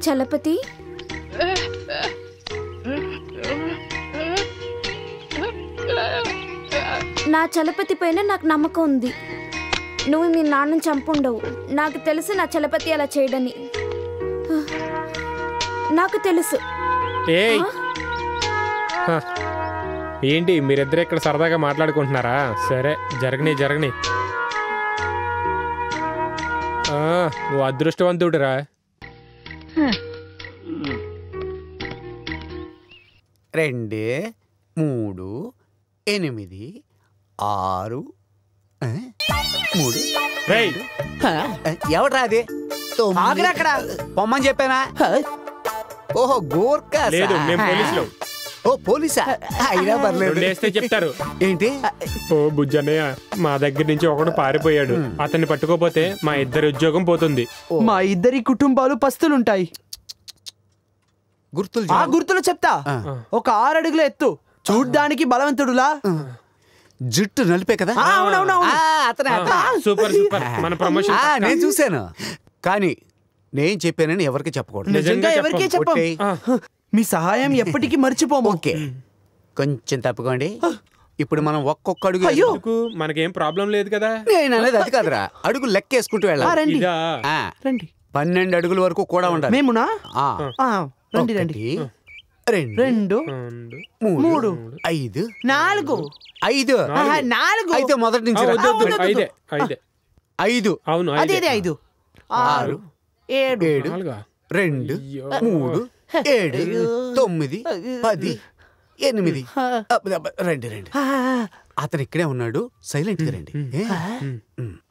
చలపతి, నా చలపతి పైన నాకు నమ్మకం ఉంది. నువ్వు మీ నాన్నని చంపుండవు. నాకు తెలుసు నా చలపతి అలా చేయడని. నాకు తెలుసు. ఏంటి మీరిద్దరు ఇక్కడ సరదాగా మాట్లాడుకుంటున్నారా? సరే, జరగని. నువ్వు అదృష్టవంతుడురా. 2 3 8 6 3. ఎవడ్రా అది? అక్కడ పొమ్మని చెప్పానా? ఓహో, గోర్ఖా. లేదు, మేము పోలీసులు. ఓ పోలీసా? అయినా పర్లేదు, చెప్తారు. ఏంటి? ఓ బుజ్జన్నయ్య, మా దగ్గర నుంచి ఒకడు పారిపోయాడు. అతన్ని పట్టుకోపోతే మా ఇద్దరి ఉద్యోగం పోతుంది. మా ఇద్దరి కుటుంబాలు పస్తులుంటాయి. గుర్తులు చెప్తా. ఒక 6 అడుగుల ఎత్తు, చూడ్డానికి బలవంతుడులా, జుట్టు నలిపే కదా? సూపర్. మన ప్రమోషన్ నేను చూశాను, కానీ నేను చెప్పానని ఎవరికి చెప్పకూడదు. నిజంగా ఎవరికీ చెప్పం. మీ సహాయం ఎప్పటికీ మర్చిపోము. ఓకే, కొంచెం తప్పుకోండి. ఇప్పుడు మనం ఒక్కొక్క అడుగు. మనకేం ప్రాబ్లం లేదు కదా? నేను అనేది అది కాదురా, అడుగు లెక్కేసుకుంటూ వెళ్ళాలి. 12 అడుగుల వరకు కూడా ఉండాలి. మేమునా? రండి. 2 3 5 4 5. 4 అయితే మొదటి నుంచి 5. అవును, అదే 5 6 7 2 3 7 9 10 8. రండి. అతను ఇక్కడే ఉన్నాడు, సైలెంట్ గా రండి.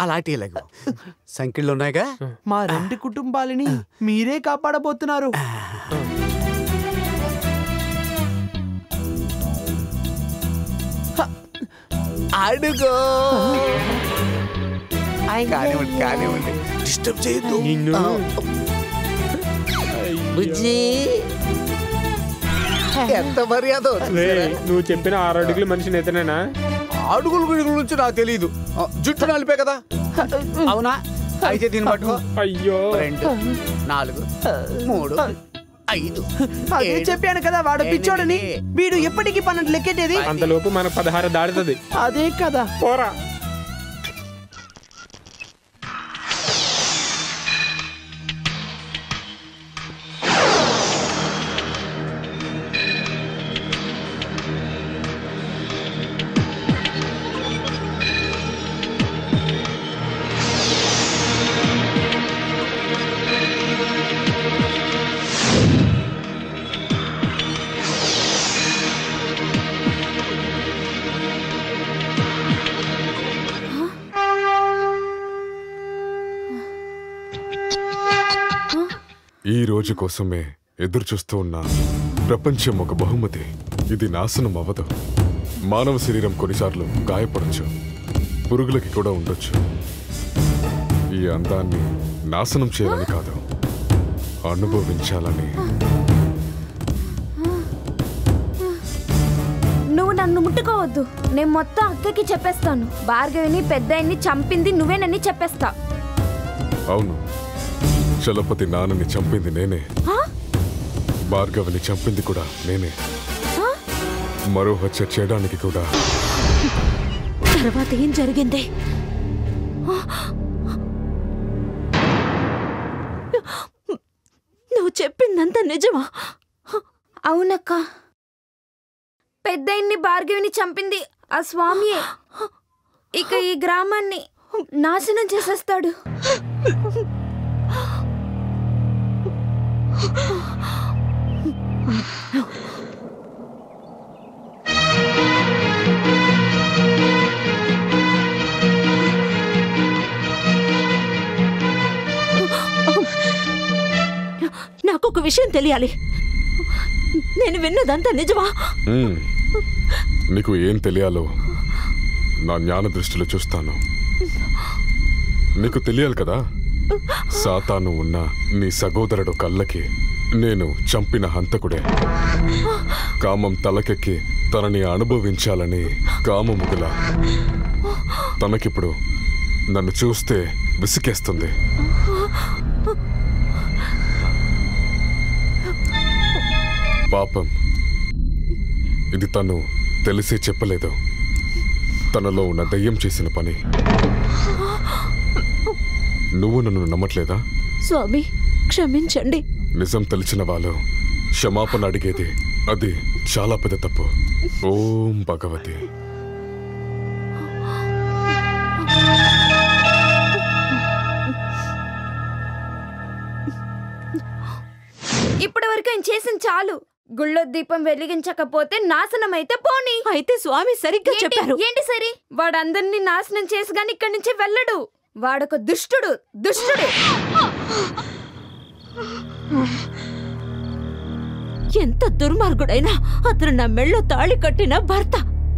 అలాంటి సంఖ్యలు ఉన్నాయిగా. మా 2 కుటుంబాలని మీరే కాపాడబోతున్నారు. అడుగో, కానివ్వండి, డిస్టర్బ్ చేయొద్దు. బుజ్జి, ఎంత మర్యాద. నువ్వు చెప్పిన 6 అడుగుల మనిషిని ఎత్తనేనా? అడుగుల నుంచి నాకు తెలియదు. జుట్టు నలిపే కదా? అవునా? అయితే దీన్ని పట్టుకో. అయ్యో, 2 4 3 5. అదే చెప్పాను కదా, వాడు పిచ్చోడని. వీడు ఎప్పటికీ 12 లెక్కెట్టేది. అంతలోపు మనకు 16 దాడుతుంది. అదే కదా. పోరా. ఈ రోజు కోసమే ఎదురు చూస్తూ ఉన్న ప్రపంచం ఒక బహుమతి. ఇది నాశనం అవ్వదు. మానవ శరీరం కొన్నిసార్లు గాయపడచ్చు, పురుగులకి కూడా ఉండొచ్చు. ఈ అందాన్ని నాశనం చేయాలని కాదు, అనుభవించాలని. నువ్వు నన్ను ముట్టుకోవద్దు. నేను మొత్తం అక్కకి చెప్పేస్తాను. భార్గవిని పెద్దయ్యని చంపింది నువ్వేనని చెప్పేస్తా. అవును, చలపతి నాన్నని చంపింది నేనే, భార్గవిని చంపింది కూడా నేనే, మరో హత్య చేయడానికి కూడా. తర్వాత ఏం జరిగింది? నువ్వు చెప్పిందంతా నిజమా? అవునక్క, పెద్దయ్యని భార్గవిని చంపింది ఆ స్వామియే. ఇక ఈ గ్రామాన్ని నాశనం చేసేస్తాడు. నాకు ఒక విషయం తెలియాలి. నేను విన్నదంతా నిజమా? నీకు ఏం తెలియాలో నా జ్ఞాన దృష్టిలో చూస్తాను. నీకు తెలియాలి కదా, సాతాను ఉన్న నీ సహోదరుడు కళ్ళకి నేను చంపిన హంతకుడే. కామం తలకెక్కి తనని అనుభవించాలని కామముగుల తనకిప్పుడు నన్ను చూస్తే విసికేస్తుంది. పాపం, ఇది తను తెలిసే చెప్పలేదు. తనలో ఉన్న దయ్యం చేసిన పని. నువ్వు నన్ను నమ్మట్లేదా? స్వామి క్షమించండి. నిజం తెలిసిన వాళ్ళు క్షమాపణ అడిగేది అది చాలా పెద్ద తప్పు. ఓం భగవతి. ఇప్పటి వరకు ఆయన చేసిన చాలు. గుళ్ళో దీపం వెలిగించకపోతే నాశనం అయితే పోనీ. అయితే స్వామి సరిగ్గా చెప్పారు. ఏంటి సరి? వాడందరినీ నాశనం చేసి గాని ఇక్కడి నుంచి వెళ్ళడు. వాడొక దుష్టుడు. దుష్టుడు. ఎంత దుర్మార్గుడైనా అతను నా మెళ్ళో తాళి కట్టిన భర్త,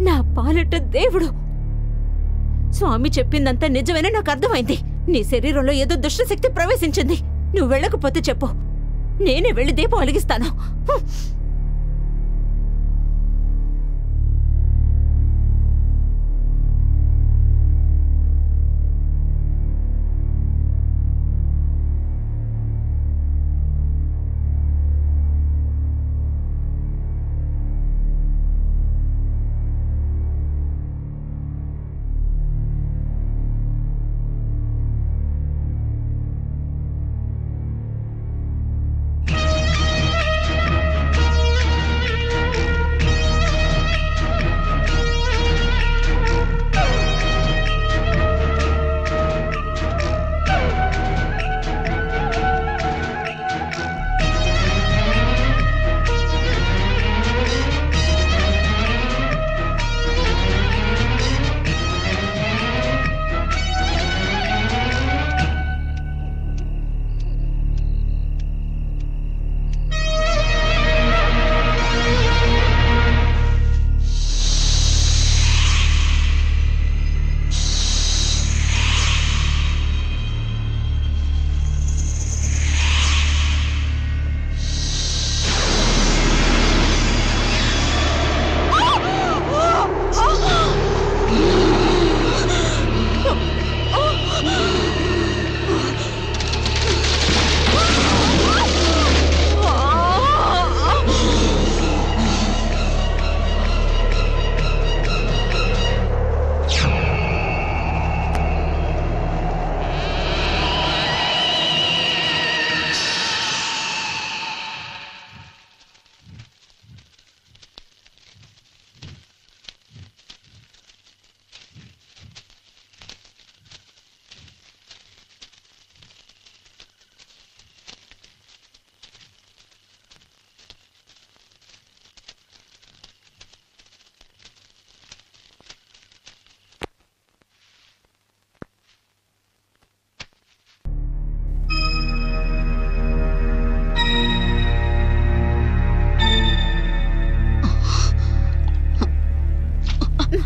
నా పాలిట దేవుడు. స్వామి చెప్పిందంతా నిజమేనా నాకు అర్థమైంది. నీ శరీరంలో ఏదో దుష్టశక్తి ప్రవేశించింది. నువ్వు వెళ్ళకపోతే చెప్పు, నేనే వెళ్ళి దీపం వెలిగిస్తాను.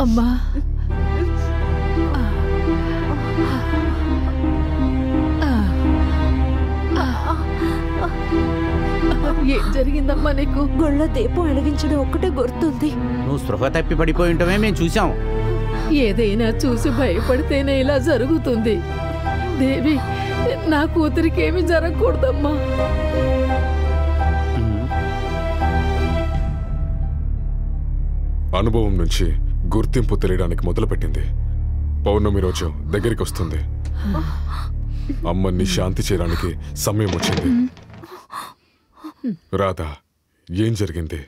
అమ్మా ఏం జరిగిందమ్మా నీకు? గుళ్ళో దీపం వెలిగించడం ఒక్కటే గుర్తుంది. నువ్వు స్పృహ తప్పి పడిపోయి ఉంటామే మేము చూసాం. ఏదైనా చూసి భయపడితేనే ఇలా జరుగుతుంది. దేవి, నా కూతురికి ఏమి జరగకూడదమ్మా. అనుభవం నుంచి గుర్తింపు తెలియడానికి మొదలుపెట్టింది. పౌర్ణమి రోజు దగ్గరికి వస్తుంది. అమ్మని శాంతి చేయడానికి సమయం వచ్చింది. రాధా, ఏం జరిగింది?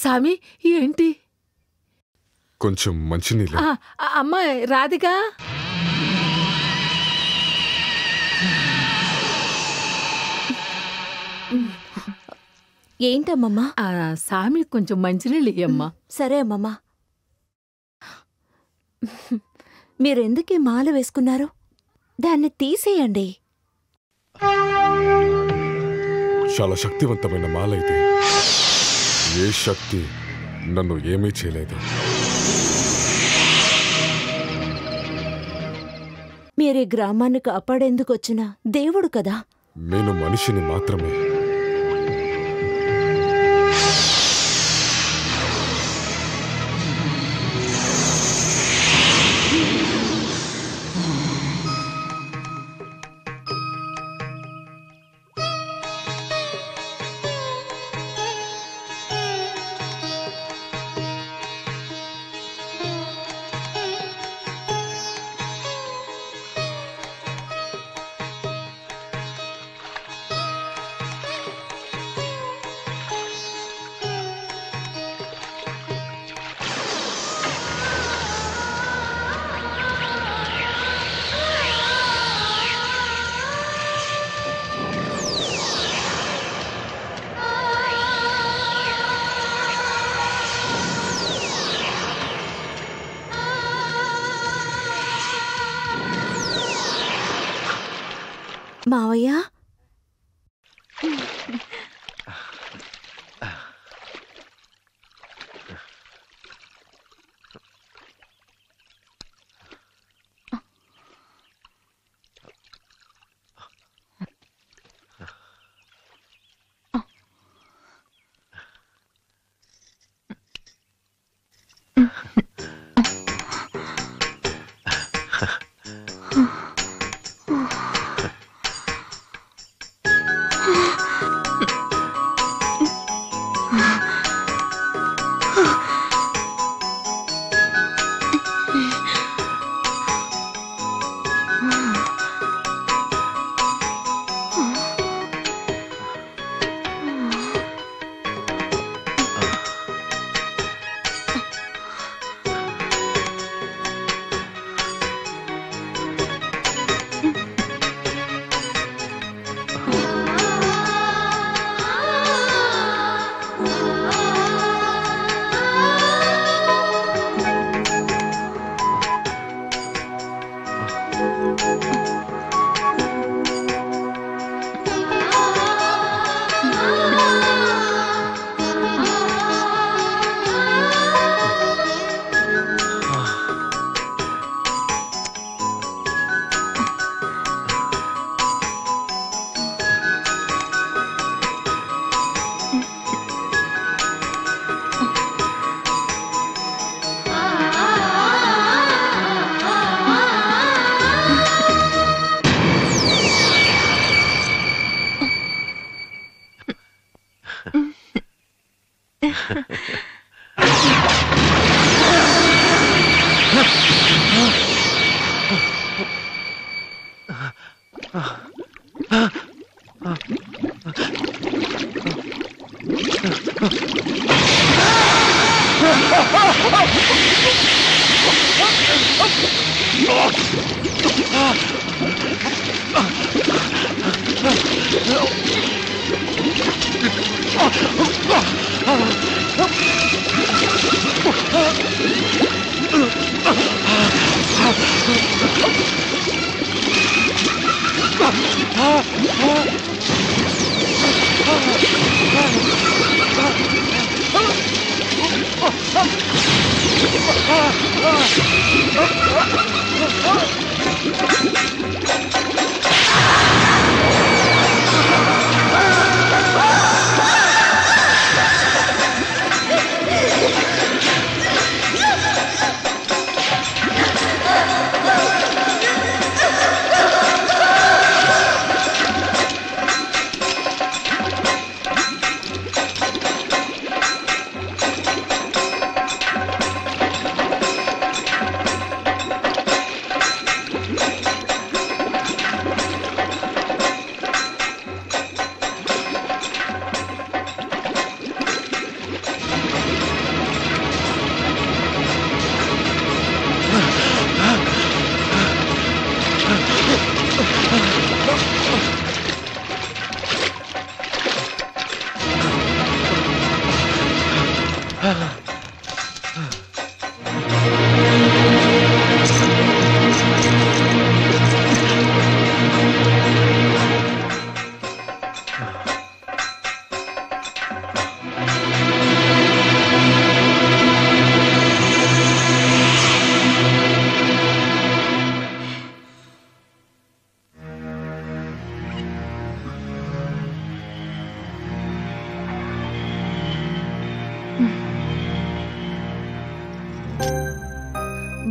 సామి, ఏంటి? కొంచెం మంచినీళ్ళు. అమ్మా రాధిక, ఏంటమ్మమ్మా? సామి కొంచెం మంచినీళ్ళు ఇయ్యమ్మా. సరే అమ్మమ్మా. మీరెందుకు ఈ మాల వేసుకున్నారు? దాన్ని తీసేయండి. చాలా శక్తివంతమైన మాల ఇది. ఏ శక్తి నన్ను ఏమీ చేయలేదు. మీరే గ్రామాన్ని కాపాడేందుకు వచ్చిన దేవుడు కదా. నేను మనిషిని మాత్రమే. మావయ్య,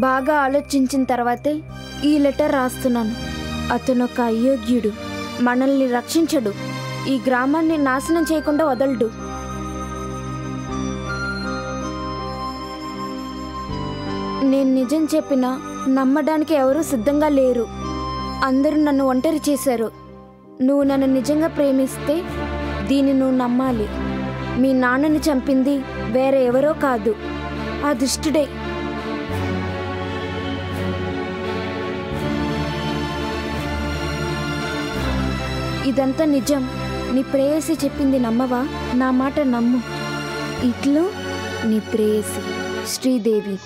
బాగా ఆలోచించిన తర్వాతే ఈ లెటర్ రాస్తున్నాను. అతను ఒక అయోగ్యుడు, మనల్ని రక్షించడు, ఈ గ్రామాన్ని నాశనం చేయకుండా వదలడు. నేను నిజం చెప్పినా నమ్మడానికి ఎవరూ సిద్ధంగా లేరు. అందరూ నన్ను ఒంటరి చేశారు. నువ్వు నన్ను నిజంగా ప్రేమిస్తే దీన్ని నువ్వు నమ్మాలి. మీ నాన్నని చంపింది వేరే ఎవరో కాదు, ఆ దుష్టుడే. ఇదంతా నిజం. నీ ప్రేయసి చెప్పింది నమ్మవా? నా మాట నమ్ము. ఇట్లు నీ ప్రేయసి శ్రీదేవి.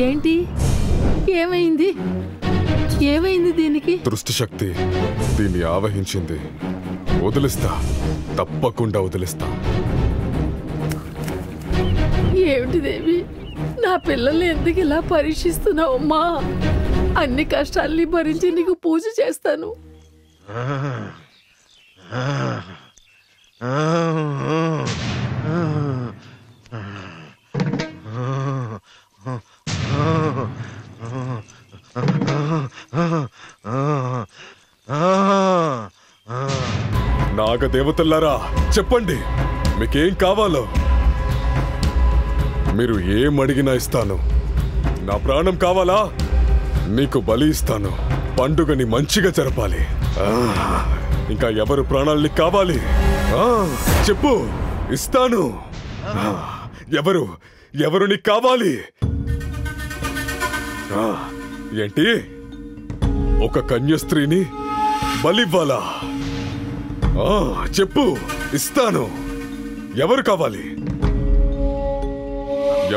ఏంటి? ఏమైంది? ఏమైంది దీనికి? దృష్టి శక్తి దీన్ని ఆవహించింది. వదిలిస్తా, తప్పకుండా వదిలిస్తా. ఏమిటి దేవి, నా పిల్లల్ని ఎందుకు ఇలా పరీక్షిస్తున్నావమ్మా? అన్ని కష్టాల్ని భరించి నీకు పూజ చేస్తాను. నాగదేవతల్లారా, చెప్పండి మీకేం కావాలో. మీరు ఏం అడిగినా ఇస్తాను. నా ప్రాణం కావాలా? నీకు బలి ఇస్తాను. పండుగని మంచిగా జరపాలి. ఇంకా ఎవరు ప్రాణాలని కావాలి? చెప్పు, ఇస్తాను. ఎవరు ఎవరు నీకు కావాలి? ఏంటి, ఒక కన్య స్త్రీని బలివ్వాలా? చెప్పు, ఇస్తాను. ఎవరు కావాలి?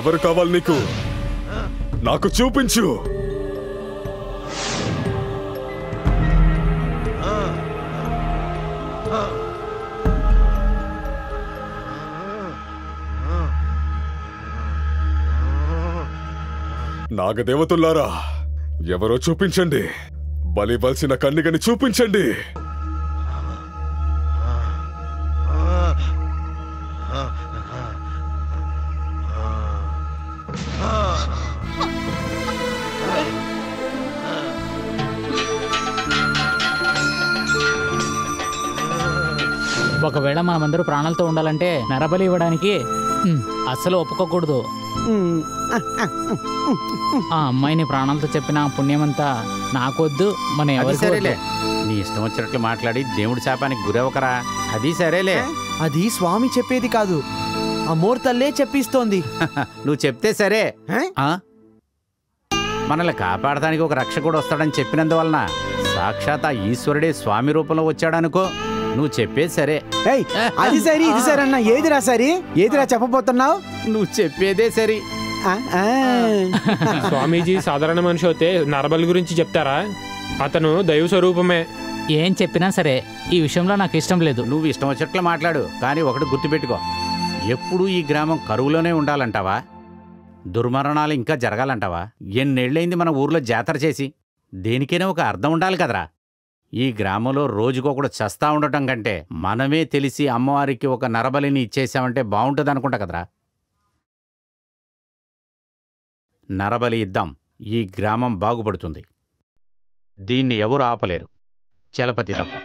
ఎవరు కావాలి నీకు? నాకు చూపించు. నాగదేవతుల్లారా, ఎవరో చూపించండి. బలివ్వాల్సిన కన్నికని చూపించండి. ఒకవేళ మనమందరూ ప్రాణాలతో ఉండాలంటే నరబలి ఇవ్వడానికి అస్సలు ఒప్పుకోకూడదు. ఆ అమ్మాయిని ప్రాణాలతో చెప్పిన పుణ్యమంతా నాకొద్దు, మన ఎవరు సరేలే. నీ ఇష్టం వచ్చినట్లు మాట్లాడి దేవుడి శాపానికి గురవకరా. అది సరేలే. అది స్వామి చెప్పేది కాదు, అమ్మోర్ తల్లే చెప్పిస్తోంది. నువ్వు చెప్తే సరే. మనల్ని కాపాడటానికి ఒక రక్షకుడు వస్తాడని చెప్పినందువలన సాక్షాత్ ఆ ఈశ్వరుడే స్వామి రూపంలో వచ్చాడనుకో. నువ్వు చెప్పేది సరే. అది సరి, ఇది సరే అన్న. ఏదిరా సరి? ఏదిరా చెప్పబోతున్నావు? నువ్వు చెప్పేదే సరి. స్వామీజీ సాధారణ మనిషి అయితే నరబలి గురించి చెప్తారా? అతను దైవ స్వరూపమే. ఏం చెప్పినా సరే ఈ విషయంలో నాకు ఇష్టం లేదు. నువ్వు ఇష్టం వచ్చేట్లు మాట్లాడు, కానీ ఒకటి గుర్తుపెట్టుకో, ఎప్పుడూ ఈ గ్రామం కరువులోనే ఉండాలంటావా? దుర్మరణాలు ఇంకా జరగాలంటావా? ఎన్నేళ్లైంది మన ఊర్లో జాతర చేసి? దేనికైనా ఒక అర్థం ఉండాలి కదరా. ఈ గ్రామంలో రోజుకొకడు చస్తా ఉండటం కంటే మనమే తెలిసి అమ్మవారికి ఒక నరబలిని ఇచ్చేసామంటే బాగుంటుంది అనుకుంటా కదరా. నరబలి ఇద్దాం, ఈ గ్రామం బాగుపడుతుంది. దీన్ని ఎవరు ఆపలేరు. చలపతి తప్ప.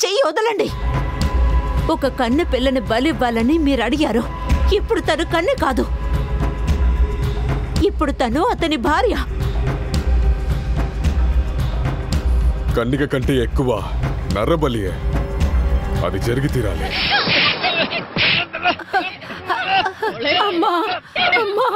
చెయ్యి వదలండి. ఒక కన్నె పిల్లని బలివ్వాలని మీరు అడిగారు. ఇప్పుడు తను కన్నె కాదు, ఇప్పుడు తను అతని భార్య. కన్నిక కంటే ఎక్కువ నరబలియే. అది జరిగి తీరాలి. అమ్మా అమ్మా